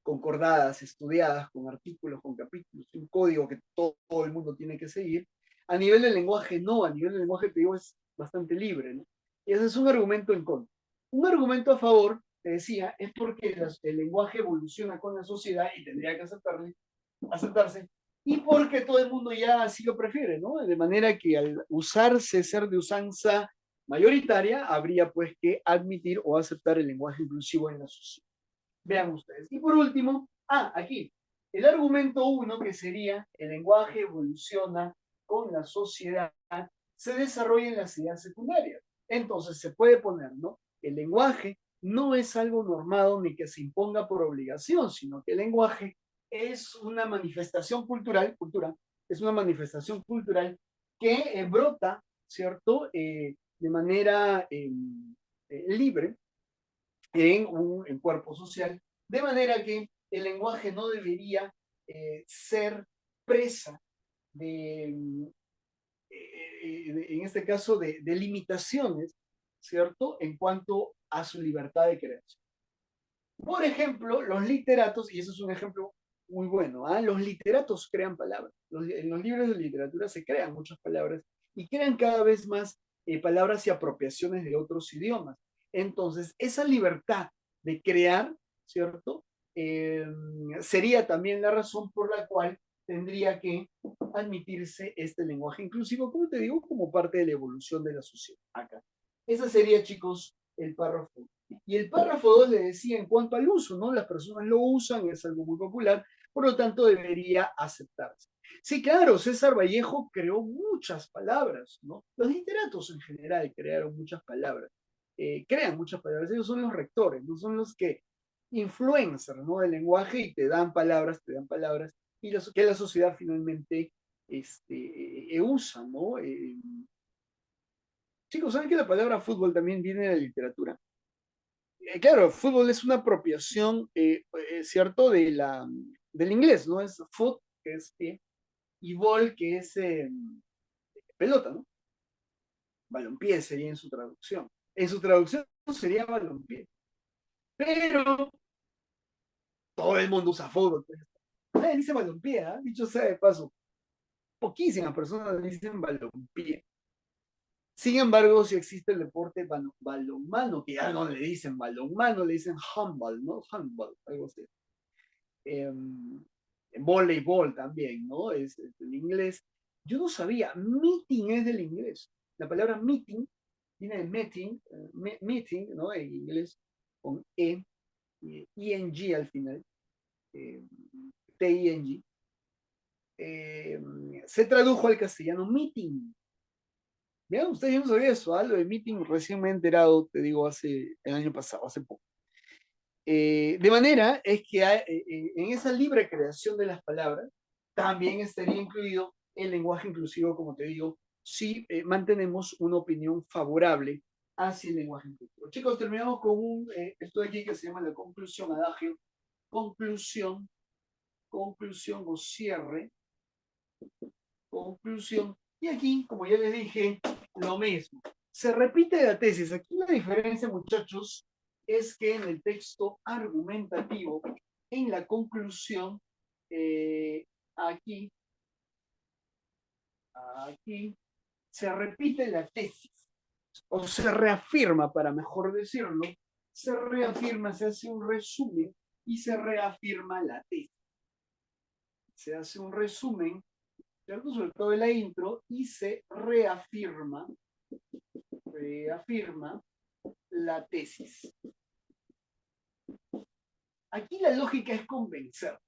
concordadas, estudiadas, con artículos, con capítulos, un código que todo el mundo tiene que seguir. A nivel del lenguaje, no. A nivel del lenguaje, te digo, es bastante libre, ¿no? Y ese es un argumento en contra. Un argumento a favor, te decía, es porque el lenguaje evoluciona con la sociedad y tendría que aceptarse, y porque todo el mundo ya así lo prefiere, ¿no? De manera que al usarse, ser de usanza mayoritaria, habría pues que admitir o aceptar el lenguaje inclusivo en la sociedad. Vean ustedes. Y por último, aquí, el argumento 1, que sería el lenguaje evoluciona con la sociedad, se desarrolla en las ideas secundarias. Entonces se puede poner, ¿no? El lenguaje no es algo normado ni que se imponga por obligación, sino que el lenguaje es una manifestación cultural, es una manifestación cultural que brota, ¿cierto? De manera libre en un cuerpo social De manera que el lenguaje no debería ser presa de, en este caso, de limitaciones, ¿cierto? En cuanto a su libertad de creación. Por ejemplo, los literatos, y eso es un ejemplo muy bueno, ¿ah? Los literatos crean palabras. En los libros de literatura se crean muchas palabras y crean cada vez más palabras y apropiaciones de otros idiomas. Entonces, esa libertad de crear, ¿cierto? Sería también la razón por la cual tendría que admitirse este lenguaje inclusivo, como te digo, como parte de la evolución de la sociedad acá. Ese sería, chicos, el párrafo. Y el párrafo 2 le decía en cuanto al uso, ¿no? Las personas lo usan, es algo muy popular, por lo tanto debería aceptarse. Sí, claro, César Vallejo creó muchas palabras, ¿no? Los literatos en general crearon muchas palabras, crean muchas palabras, ellos son los rectores, no son los que influencers, ¿no? Del lenguaje y te dan palabras, y que la sociedad finalmente usa, ¿no? Chicos, ¿saben que la palabra fútbol también viene de la literatura? Claro, fútbol es una apropiación, ¿cierto? Del inglés, ¿no? Es foot, que es pie, y ball, que es pelota, ¿no? Balompié sería en su traducción. En su traducción sería balompié. Pero todo el mundo usa fútbol. Pues. Nadie dice balompié, ¿eh? Dicho sea de paso. Poquísimas personas dicen balompié. Sin embargo, si existe el deporte balonmano, que ya no le dicen balonmano, le dicen handball, ¿no? Handball, algo así. Voleibol también, ¿no? Es el inglés. Yo no sabía, meeting es del inglés. La palabra meeting viene de meeting, ¿no? En inglés, con ing al final, ting. Se tradujo al castellano meeting. Vean, ustedes yo no sabía eso, ¿ah? Lo de meeting recién me he enterado, te digo, el año pasado, hace poco. De manera es que en esa libre creación de las palabras también estaría incluido el lenguaje inclusivo, como te digo, si mantenemos una opinión favorable hacia el lenguaje inclusivo. Chicos, terminamos con esto de aquí que se llama la conclusión, adagio, conclusión o cierre, conclusión. Y aquí, como ya les dije, lo mismo. Se repite la tesis. Aquí la diferencia, muchachos, es que en el texto argumentativo, en la conclusión, aquí, se repite la tesis, o se reafirma, para mejor decirlo, se reafirma, se hace un resumen y se reafirma la tesis. Se hace un resumen, ¿cierto? Sobre todo en la intro, y se reafirma la tesis. Aquí la lógica es convencer.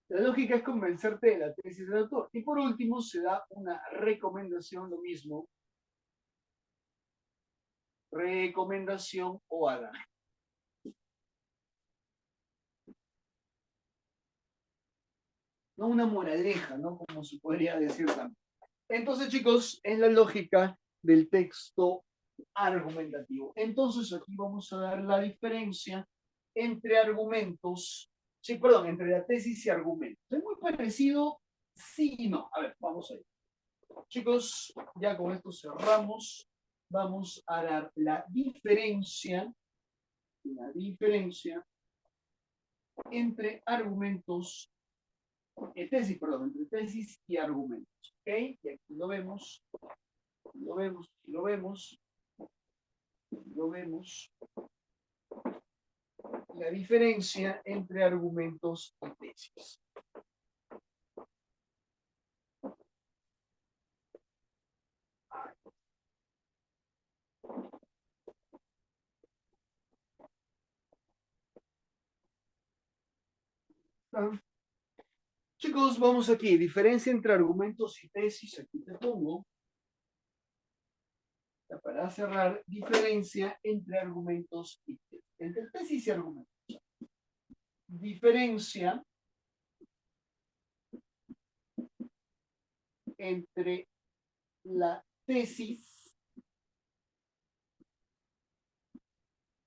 La lógica es convencerte de la tesis del autor. Y por último se da una recomendación, lo mismo. Recomendación o adagio. No una moraleja, ¿no? Como se podría decir también. Entonces, chicos, es la lógica del texto argumentativo. Entonces, aquí vamos a dar la diferencia entre argumentos, sí, perdón, entre la tesis y argumentos. Es muy parecido, sí y no. A ver, vamos a ir. Chicos, ya con esto cerramos. Vamos a dar la diferencia entre argumentos, entre tesis y argumentos. ¿Ok? Y aquí lo vemos. La diferencia entre argumentos y tesis. Chicos, vamos aquí. Diferencia entre argumentos y tesis. Aquí te pongo. Para cerrar, diferencia entre argumentos y tesis. Entre tesis y argumentos. Diferencia entre la tesis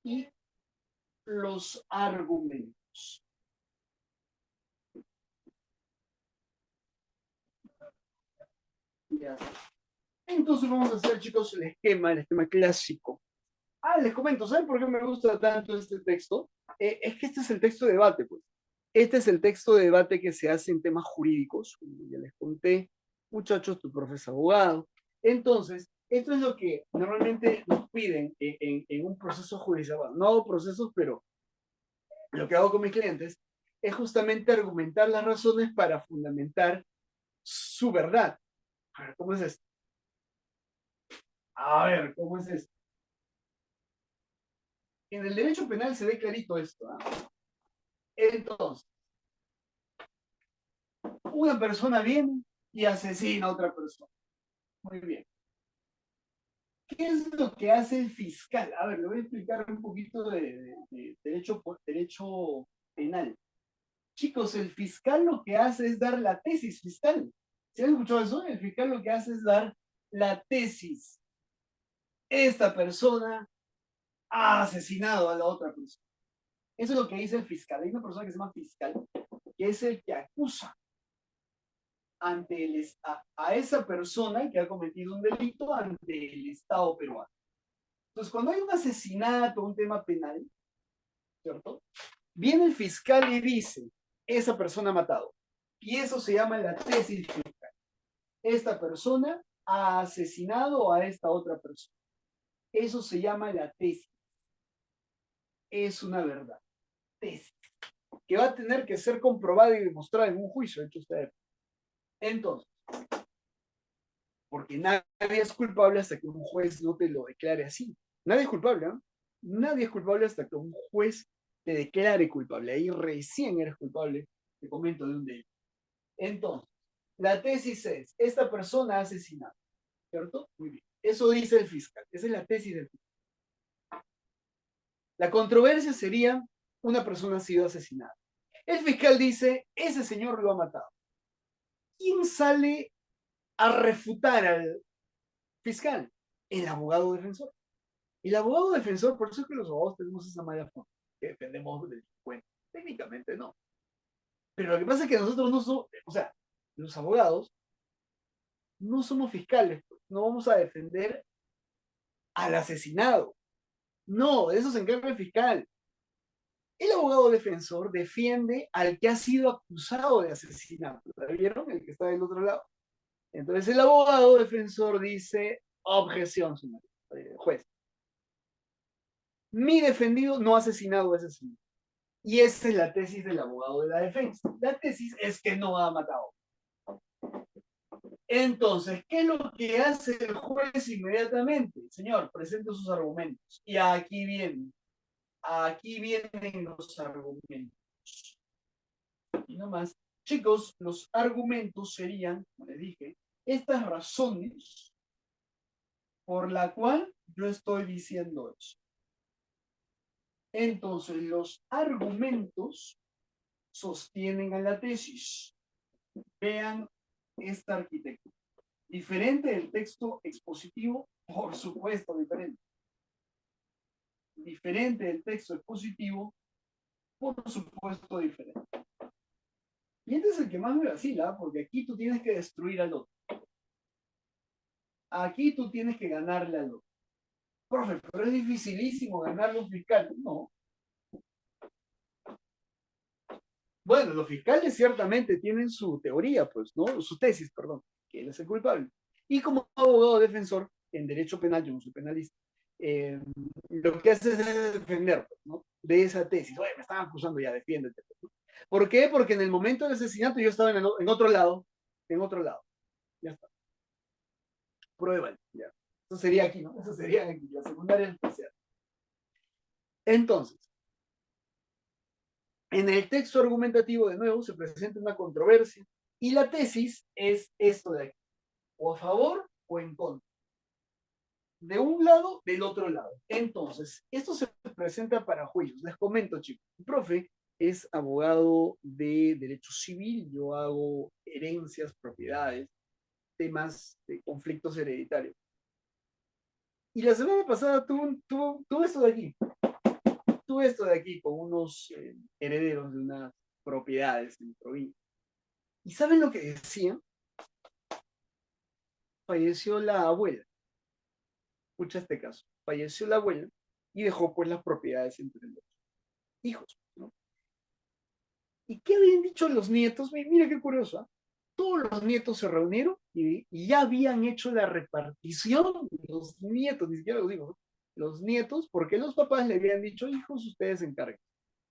y los argumentos. Ya. Entonces vamos a hacer, chicos, el esquema clásico. Les comento, ¿saben por qué me gusta tanto este texto? Es que este es el texto de debate, pues. Este es el texto de debate que se hace en temas jurídicos. Como ya les conté, muchachos, tu profe es abogado. Entonces, esto es lo que normalmente nos piden en un proceso judicial. Bueno, no hago procesos, pero lo que hago con mis clientes es justamente argumentar las razones para fundamentar su verdad. A ver, ¿cómo es esto? A ver, ¿cómo es esto? En el derecho penal se ve clarito esto. Entonces, una persona viene y asesina a otra persona. Muy bien. ¿Qué es lo que hace el fiscal? A ver, le voy a explicar un poquito de derecho penal. Chicos, el fiscal lo que hace es dar la tesis fiscal. ¿Se han escuchado eso? El fiscal lo que hace es dar la tesis. Esta persona ha asesinado a la otra persona. Eso es lo que dice el fiscal. Hay una persona que se llama fiscal, que es el que acusa ante a esa persona que ha cometido un delito ante el Estado peruano. Entonces, cuando hay un asesinato, un tema penal, ¿cierto? Viene el fiscal y dice, esa persona ha matado. Y eso se llama la tesis fiscal. Esta persona ha asesinado a esta otra persona. Eso se llama la tesis. Es una verdad. Tesis. Que va a tener que ser comprobada y demostrada en un juicio, de hecho ustedes. Entonces, porque nadie es culpable hasta que un juez no te lo declare así. Nadie es culpable, ¿no? Nadie es culpable hasta que un juez te declare culpable. Ahí recién eres culpable, te comento, de un delito. Entonces, la tesis es, esta persona ha asesinado, ¿cierto? Muy bien. Eso dice el fiscal. Esa es la tesis del fiscal. La controversia sería, una persona ha sido asesinada. El fiscal dice, ese señor lo ha matado. ¿Quién sale a refutar al fiscal? El abogado defensor. El abogado defensor, por eso es que los abogados tenemos esa mala forma, que defendemos del delincuente. Técnicamente no. Pero lo que pasa es que nosotros no somos, o sea, los abogados no somos fiscales, pues. No vamos a defender al asesinado. No, de eso se encarga el fiscal. El abogado defensor defiende al que ha sido acusado de asesinato. ¿La vieron? El que está del otro lado. Entonces el abogado defensor dice, objeción, señor juez. Mi defendido no ha asesinado a ese señor. Y esa es la tesis del abogado de la defensa. La tesis es que no ha matado. Entonces, ¿qué es lo que hace el juez inmediatamente? Señor, presente sus argumentos. Y aquí vienen los argumentos. Y nomás, chicos, los argumentos serían, como les dije, estas razones por la cual yo estoy diciendo eso. Entonces, los argumentos sostienen a la tesis. Vean esta arquitectura. Diferente del texto expositivo, por supuesto, diferente. Diferente del texto expositivo, por supuesto, diferente. Y este es el que más me vacila, porque aquí tú tienes que destruir al otro. Aquí tú tienes que ganarle al otro. Profe, pero es dificilísimo ganarle a un fiscal. No. Bueno, los fiscales ciertamente tienen su teoría, pues, ¿no? Su tesis, perdón, que él es el culpable. Y como abogado defensor en derecho penal, yo no soy penalista, lo que hace es defender, pues, ¿no? De esa tesis. Oye, me están acusando, ya, defiéndete. ¿No? ¿Por qué? Porque en el momento del asesinato yo estaba en otro lado, ya está. Pruébalo, ya. Eso sería aquí, ¿no? Eso sería aquí, la secundaria especial. Entonces, en el texto argumentativo, de nuevo, se presenta una controversia y la tesis es esto de aquí, o a favor o en contra. De un lado, del otro lado. Entonces, esto se presenta para juicios. Les comento, chicos. El profe es abogado de derecho civil, yo hago herencias, propiedades, temas de conflictos hereditarios. Y la semana pasada tuve esto de aquí. tuve esto de aquí con unos herederos de unas propiedades en provincia. ¿Y saben lo que decían? Falleció la abuela. Escucha este caso. Falleció la abuela y dejó pues las propiedades entre los hijos, ¿no? ¿Y qué habían dicho los nietos? Mira qué curioso, ¿eh? Todos los nietos se reunieron y ya habían hecho la repartición, los nietos, ni siquiera los hijos, los nietos, porque los papás le habían dicho, hijos, ustedes se encarguen.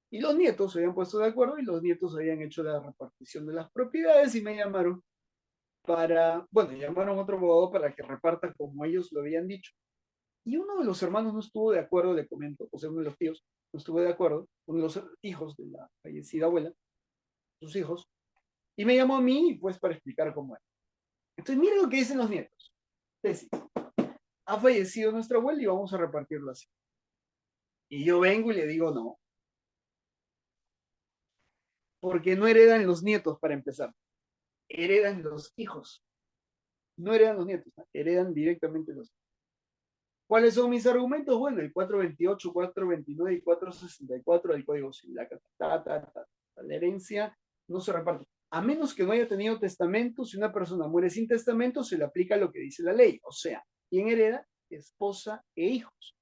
Y los nietos se habían puesto de acuerdo y los nietos habían hecho la repartición de las propiedades y me llamaron bueno, llamaron a otro abogado para que reparta como ellos lo habían dicho. Y uno de los hermanos no estuvo de acuerdo, le comento, o sea, uno de los tíos no estuvo de acuerdo, uno de los hijos de la fallecida abuela, sus hijos, y me llamó a mí, pues, para explicar cómo era. Entonces, miren lo que dicen los nietos. Tesis, ha fallecido nuestra abuela y vamos a repartirlo así. Y yo vengo y le digo no, porque no heredan los nietos para empezar, heredan los hijos. No heredan los nietos, ¿no? Heredan directamente los hijos. ¿Cuáles son mis argumentos? Bueno, el 428, 429 y 464 del Código Civil. La herencia no se reparte. A menos que no haya tenido testamento, si una persona muere sin testamento, se le aplica lo que dice la ley. O sea, ¿quién hereda? Esposa e hijos.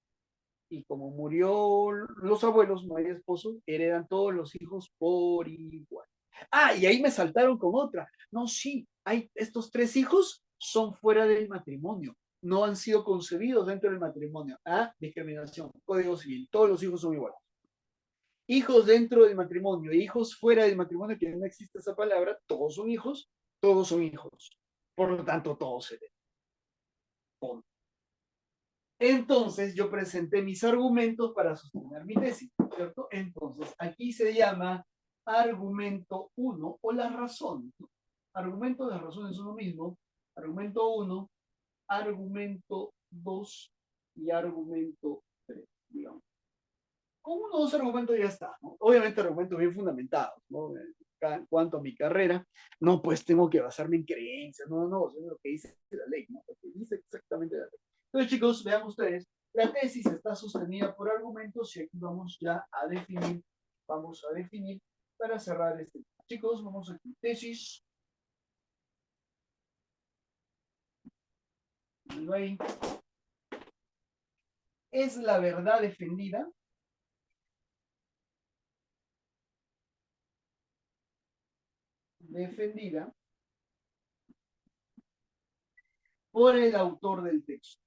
Y como murió los abuelos, no hay esposo, heredan todos los hijos por igual. Ah, y ahí me saltaron con otra. No, sí, estos 3 hijos son fuera del matrimonio. No han sido concebidos dentro del matrimonio. Ah, discriminación, Código Civil. Todos los hijos son iguales. Hijos dentro del matrimonio, hijos fuera del matrimonio, que no existe esa palabra, todos son hijos, todos son hijos. Por lo tanto, todos heredan. Punto. Entonces yo presenté mis argumentos para sostener mi tesis, ¿cierto? Entonces aquí se llama argumento 1 o las razones, ¿no? Argumento, las razones son lo mismo. Argumento 1, argumento 2 y argumento 3, digamos. Con uno o dos argumentos ya está, ¿no? Obviamente argumentos bien fundamentados, ¿no? En cuanto a mi carrera, no, pues tengo que basarme en creencias, no, es lo que dice la ley, ¿no? Lo que dice exactamente la ley. Entonces, chicos, vean ustedes, la tesis está sostenida por argumentos y aquí vamos ya a definir, para cerrar este. Chicos, vamos aquí, tesis. Ahí. Es la verdad defendida por el autor del texto.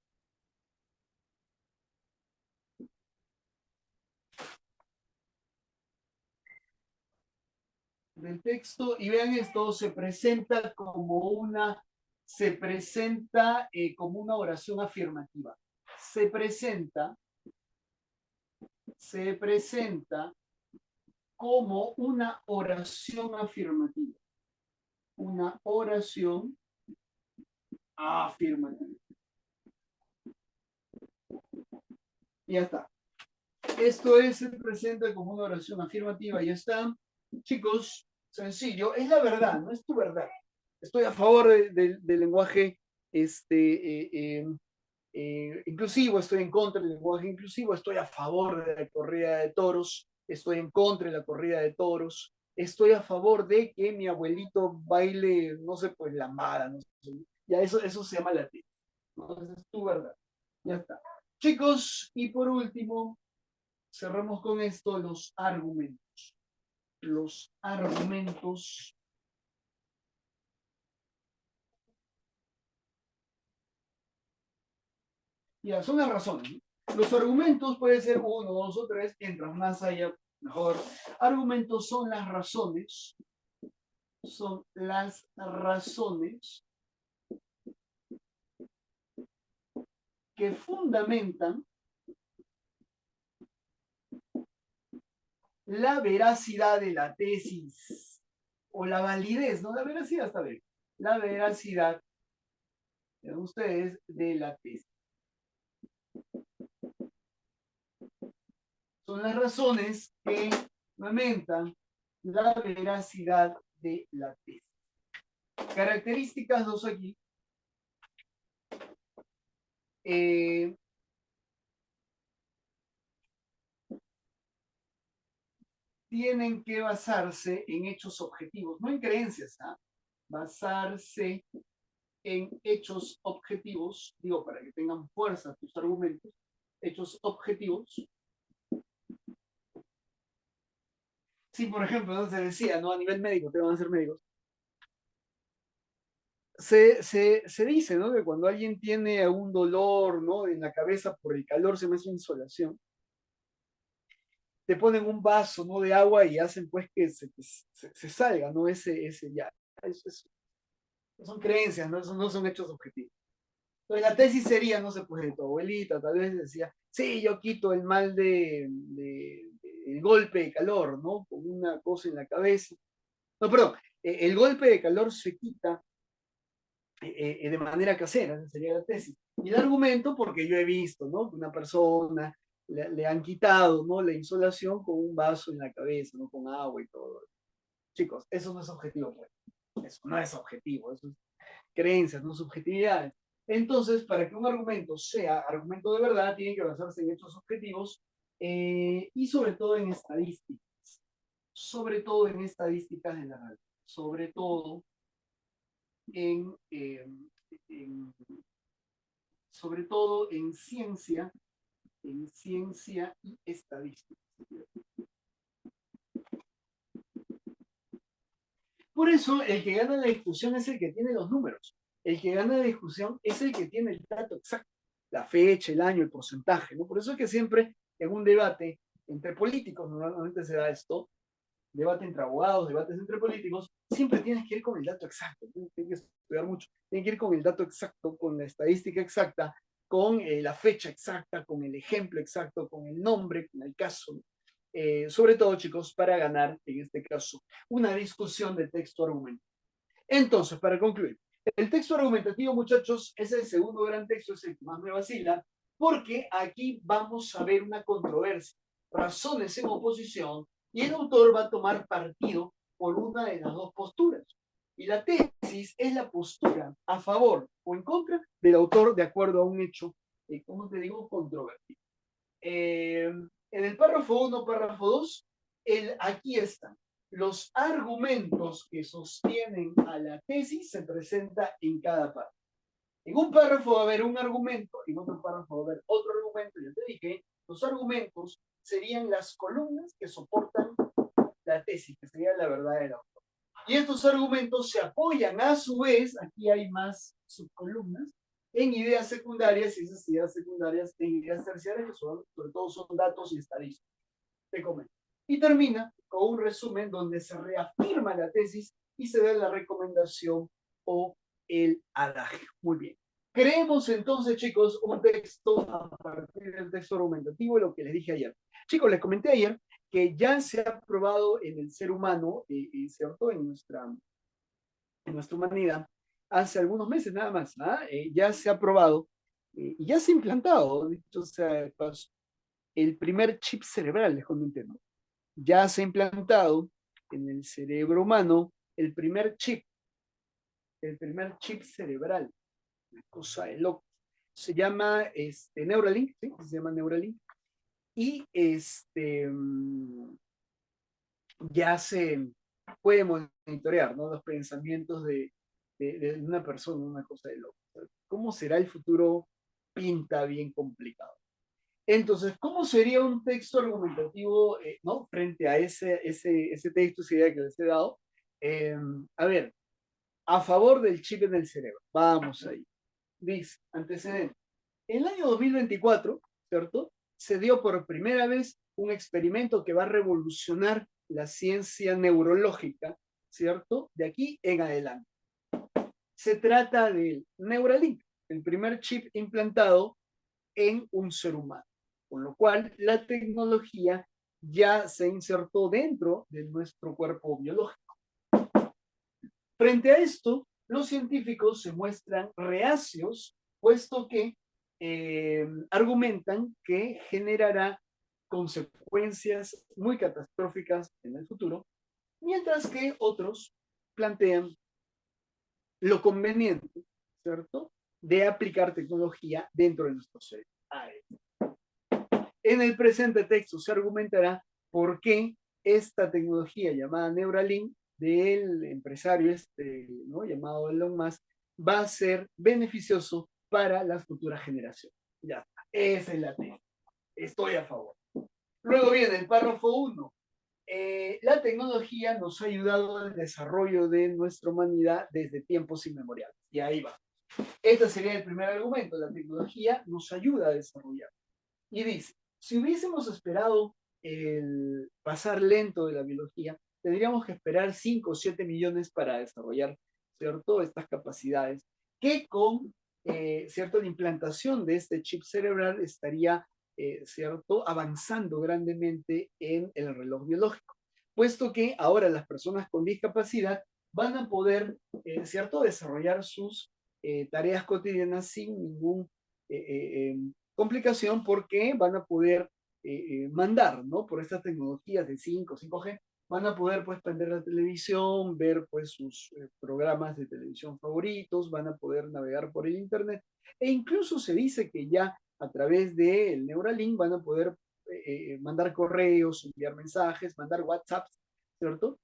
Del texto, y vean esto, se presenta como una oración afirmativa. Se presenta como una oración afirmativa. Una oración afirmativa. Ya está. Esto se presenta como una oración afirmativa, ya está. Chicos, sencillo, es la verdad, no es tu verdad. Estoy a favor del lenguaje inclusivo, estoy en contra del lenguaje inclusivo, estoy a favor de la corrida de toros, estoy en contra de la corrida de toros, estoy a favor de que mi abuelito baile, no sé, pues lambada, no sé. Ya eso se llama la tesis, ¿no? Esa es tu verdad. Ya está. Chicos, y por último, cerramos con esto los argumentos. Los argumentos. Ya, son las razones, ¿no? Los argumentos pueden ser 1, 2 o 3, mientras más haya, mejor. Argumentos son las razones. Son las razones que fundamentan la veracidad de la tesis. O la validez, no la veracidad, está bien. La veracidad de ustedes de la tesis. Son las razones que fundamentan la veracidad de la tesis. Características 2 aquí. tienen que basarse en hechos objetivos, no en creencias, ¿ah? Basarse en hechos objetivos, digo, para que tengan fuerza tus argumentos, hechos objetivos. Sí, por ejemplo, ¿no? Se decía, ¿no? A nivel médico, te van a ser médicos. Se dice, ¿no? Que cuando alguien tiene un dolor, ¿no? En la cabeza por el calor, se me hace insolación, te ponen un vaso, ¿no? De agua y hacen pues que se salga, ¿no? Ese ya. Eso son creencias, ¿no? Eso no son hechos objetivos. Entonces la tesis sería, no sé, pues de tu abuelita, tal vez decía, sí, yo quito el mal el golpe de calor, ¿no? Con una cosa en la cabeza. No, perdón, el golpe de calor se quita de manera casera, esa sería la tesis. Y el argumento, porque yo he visto, ¿no? Que una persona le han quitado, ¿no? La insolación con un vaso en la cabeza, ¿no? Con agua y todo. Chicos, eso no es objetivo, pues. Eso no es objetivo, eso es creencias, no subjetividades. Entonces, para que un argumento sea argumento de verdad, tiene que basarse en hechos objetivos y sobre todo en estadísticas. Sobre todo en estadísticas de la realidad. Sobre todo en, sobre todo en ciencia y estadística. Por eso, el que gana la discusión es el que tiene los números. El que gana la discusión es el que tiene el dato exacto, la fecha, el año, el porcentaje, ¿no? Por eso es que siempre en un debate entre políticos, normalmente se da esto, debate entre abogados, debates entre políticos, siempre tienes que ir con el dato exacto, tienes que estudiar mucho, tienes que ir con el dato exacto, con la estadística exacta, con la fecha exacta, con el ejemplo exacto, con el nombre, con el caso. Sobre todo, chicos, para ganar, en este caso, una discusión de texto-argumento. Entonces, para concluir, el texto argumentativo, muchachos, es el segundo gran texto, es el que más me vacila, porque aquí vamos a ver una controversia, razones en oposición, y el autor va a tomar partido por una de las dos posturas. Y la tesis es la postura a favor o en contra del autor de acuerdo a un hecho, como te digo, controvertido. En el párrafo 1, párrafo 2, aquí están. Los argumentos que sostienen a la tesis se presentan en cada párrafo. En un párrafo va a haber un argumento, en otro párrafo va a haber otro argumento. Ya te dije, los argumentos serían las columnas que soportan la tesis, que sería la verdad del autor. Y estos argumentos se apoyan a su vez, aquí hay más subcolumnas, en ideas secundarias, y esas ideas secundarias en ideas terciarias, que sobre todo son datos y estadísticas. Te comento. Y termina con un resumen donde se reafirma la tesis y se da la recomendación o el adagio. Muy bien. Creemos entonces, chicos, un texto a partir del texto argumentativo, lo que les dije ayer. Chicos, les comenté ayer que ya se ha probado en el ser humano, ¿cierto? En nuestra humanidad, hace algunos meses nada más, ya se ha probado y ya se ha implantado, dicho sea de paso, el primer chip cerebral, les comenté, ¿no? Ya se ha implantado en el cerebro humano el primer chip cerebral, una cosa de loco. Se llama Neuralink, ¿sí? Se llama Neuralink. Y ya se puede monitorear, ¿no? Los pensamientos de una persona, una cosa de loco. ¿Cómo será el futuro? Pinta bien complicado. Entonces, ¿cómo sería un texto argumentativo, ¿no? Frente a ese texto, esa idea que les he dado? A ver, a favor del chip en el cerebro. Vamos ahí. Dice, antecedente. En el año 2024, ¿cierto? Se dio por primera vez un experimento que va a revolucionar la ciencia neurológica, ¿cierto? De aquí en adelante. Se trata del Neuralink, el primer chip implantado en un ser humano. Con lo cual, la tecnología ya se insertó dentro de nuestro cuerpo biológico. Frente a esto, los científicos se muestran reacios, puesto que argumentan que generará consecuencias muy catastróficas en el futuro, mientras que otros plantean lo conveniente, ¿cierto?, de aplicar tecnología dentro de nuestro cerebro. En el presente texto se argumentará por qué esta tecnología llamada Neuralink del empresario ¿no? llamado Elon Musk va a ser beneficioso para las futuras generaciones. Ya está, esa es la tesis. Estoy a favor. Luego viene el párrafo 1. La tecnología nos ha ayudado al desarrollo de nuestra humanidad desde tiempos inmemoriales. Y ahí va. Este sería el primer argumento. La tecnología nos ayuda a desarrollar. Y dice, si hubiésemos esperado el pasar lento de la biología, tendríamos que esperar 5 o 7 millones para desarrollar, ¿cierto?, estas capacidades, que con, ¿cierto?, la implantación de este chip cerebral estaría, ¿cierto?, avanzando grandemente en el reloj biológico, puesto que ahora las personas con discapacidad van a poder, ¿cierto?, desarrollar sus tareas cotidianas sin ningún complicación, porque van a poder mandar, ¿no? Por estas tecnologías de 5G, van a poder pues prender la televisión, ver pues sus programas de televisión favoritos, van a poder navegar por el internet, e incluso se dice que ya a través del Neuralink van a poder mandar correos, enviar mensajes, mandar WhatsApps, ¿cierto?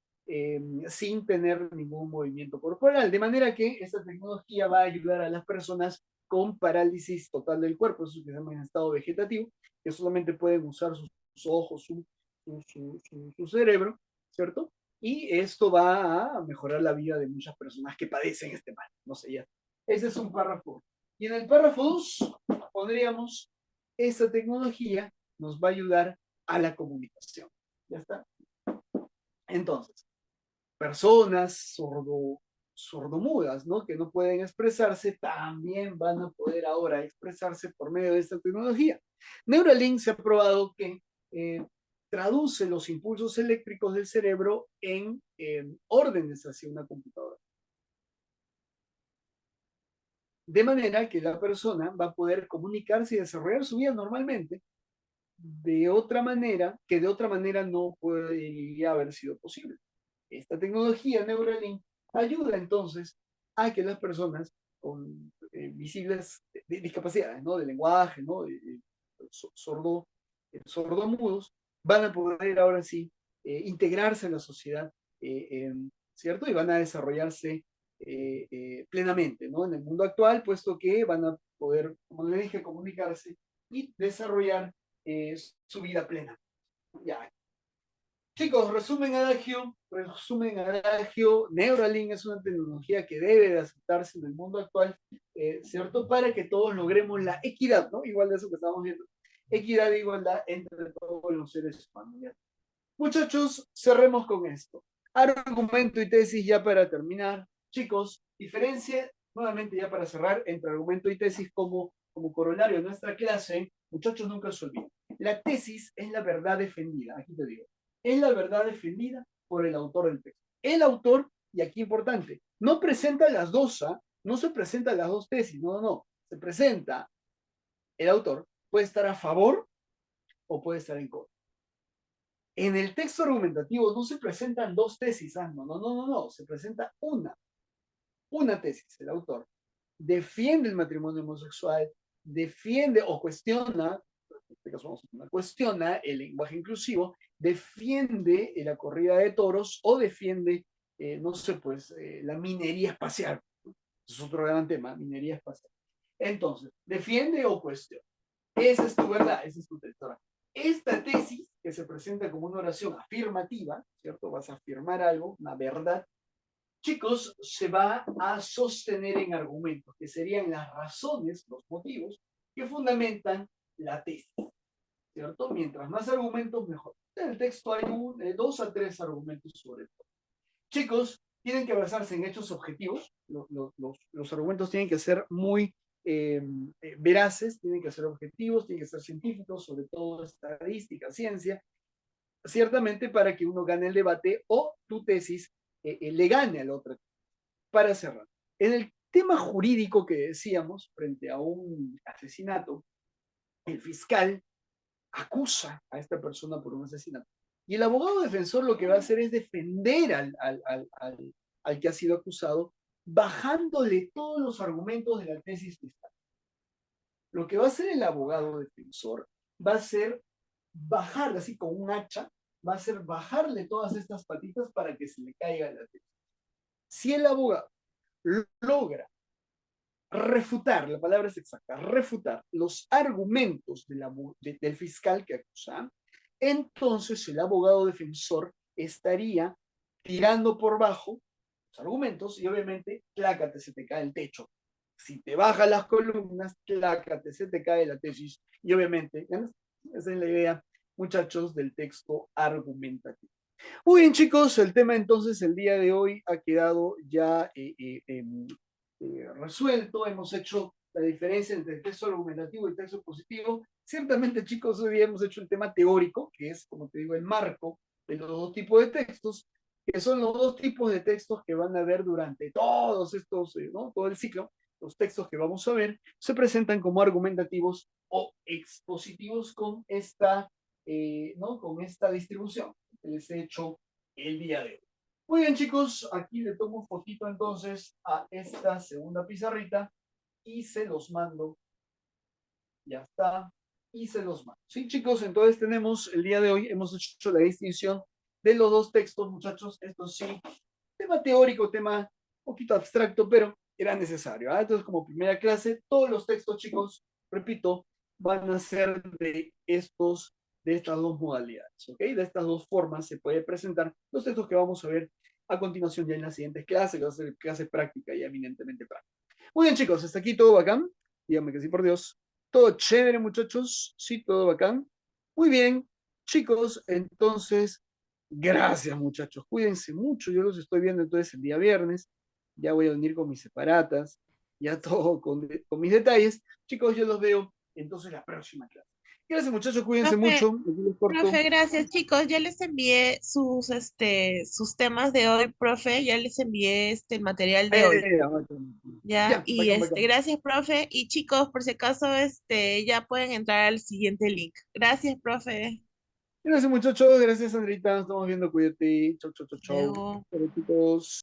Sin tener ningún movimiento corporal, de manera que esta tecnología va a ayudar a las personas con parálisis total del cuerpo, eso que se llama en estado vegetativo, que solamente pueden usar sus ojos, su cerebro, ¿cierto? Y esto va a mejorar la vida de muchas personas que padecen este mal, no sé ya. Ese es un párrafo. Y en el párrafo 2 pondríamos, esta tecnología nos va a ayudar a la comunicación. ¿Ya está? Entonces, personas sordomudas, ¿no?, que no pueden expresarse, también van a poder ahora expresarse por medio de esta tecnología. Neuralink se ha probado que traduce los impulsos eléctricos del cerebro en órdenes hacia una computadora. De manera que la persona va a poder comunicarse y desarrollar su vida normalmente, de otra manera, que de otra manera no podría haber sido posible. Esta tecnología Neuralink ayuda entonces a que las personas con visibles discapacidades, ¿no?, de lenguaje, ¿no?, sordomudos, van a poder ahora sí integrarse en la sociedad, ¿cierto? Y van a desarrollarse plenamente, ¿no?, en el mundo actual, puesto que van a poder, como les dije, comunicarse y desarrollar su vida plena. Ya. Chicos, resumen adagio, Neuralink es una tecnología que debe de aceptarse en el mundo actual, ¿cierto? Para que todos logremos la equidad, ¿no? Igual de eso que estamos viendo. Equidad e igualdad entre todos los seres humanos. ¿Ya? Muchachos, cerremos con esto. Argumento y tesis ya para terminar. Chicos, diferencia, nuevamente ya para cerrar, entre argumento y tesis como corolario de nuestra clase. Muchachos, nunca se olviden. La tesis es la verdad defendida, aquí te digo. Es la verdad defendida por el autor del texto. El autor, y aquí importante, no presenta las dos, no se presentan las dos tesis, no. Se presenta el autor, puede estar a favor o puede estar en contra. En el texto argumentativo no se presentan dos tesis, no, se presenta una tesis. El autor defiende el matrimonio homosexual, defiende o cuestiona, en este caso cuestiona el lenguaje inclusivo, defiende la corrida de toros o defiende, la minería espacial. Es otro gran tema, minería espacial. Entonces, defiende o cuestiona. Esa es tu verdad, esa es tu textura. Esta tesis, que se presenta como una oración afirmativa, ¿cierto? Vas a afirmar algo, una verdad. Chicos, se va a sostener en argumentos, que serían las razones, los motivos, que fundamentan la tesis, ¿cierto? Mientras más argumentos, mejor. En el texto hay 2 a 3 argumentos sobre todo. Chicos, tienen que basarse en hechos objetivos. Los argumentos tienen que ser muy veraces, tienen que ser objetivos, tienen que ser científicos, sobre todo estadística, ciencia, ciertamente para que uno gane el debate o tu tesis le gane al otro. Para cerrar, en el tema jurídico que decíamos, frente a un asesinato, el fiscal acusa a esta persona por un asesinato. Y el abogado defensor lo que va a hacer es defender al que ha sido acusado, bajándole todos los argumentos de la tesis fiscal. Lo que va a hacer el abogado defensor va a ser bajar así con un hacha va a ser bajarle todas estas patitas para que se le caiga la tesis. Si el abogado logra refutar, la palabra es exacta, refutar los argumentos del fiscal que acusa, entonces el abogado defensor estaría tirando por bajo los argumentos y obviamente, clácate, se te cae el techo. Si te bajan las columnas, clácate, se te cae la tesis y obviamente, ¿ganas? Esa es la idea, muchachos, del texto argumentativo. Muy bien, chicos, el tema entonces el día de hoy ha quedado ya resuelto. Hemos hecho la diferencia entre el texto argumentativo y el texto positivo. Ciertamente, chicos, hoy hemos hecho el tema teórico, que es, como te digo, el marco de los dos tipos de textos, que son los dos tipos de textos que van a ver durante todos estos, ¿no? Todo el ciclo. Los textos que vamos a ver se presentan como argumentativos o expositivos con esta, ¿no? Con esta distribución que les he hecho el día de hoy. Muy bien, chicos, aquí le tomo fotito entonces a esta segunda pizarrita y se los mando. Ya está. Y se los mando. Sí, chicos, entonces tenemos el día de hoy, hemos hecho la distinción de los dos textos, muchachos. Esto sí, tema teórico, tema un poquito abstracto, pero era necesario. ¿Ah? Entonces, como primera clase, todos los textos, chicos, repito, van a ser de estas dos modalidades, ¿ok? De estas dos formas se puede presentar los textos que vamos a ver a continuación ya en las siguientes clases, que va a ser clase práctica y eminentemente práctica. Muy bien, chicos, hasta aquí todo bacán. Díganme que sí, por Dios. Todo chévere, muchachos. Sí, todo bacán. Muy bien, chicos, entonces, gracias, muchachos. Cuídense mucho. Yo los estoy viendo entonces el día viernes. Ya voy a venir con mis separatas, ya todo con mis detalles. Chicos, yo los veo entonces la próxima clase. Gracias, muchachos. Cuídense Profe, mucho. Aquí les corto. profe, gracias, chicos. Ya les envié sus temas de hoy, profe. Ya les envié el material de hoy. Ya, Ya, y bacán, bacán. gracias, profe. Y chicos, por si acaso, ya pueden entrar al siguiente link. Gracias, profe. Gracias, muchachos. Gracias, Sandrita. Nos estamos viendo. Cuídate. Chau, chau, chau, chau. Luego. Chau, chicos.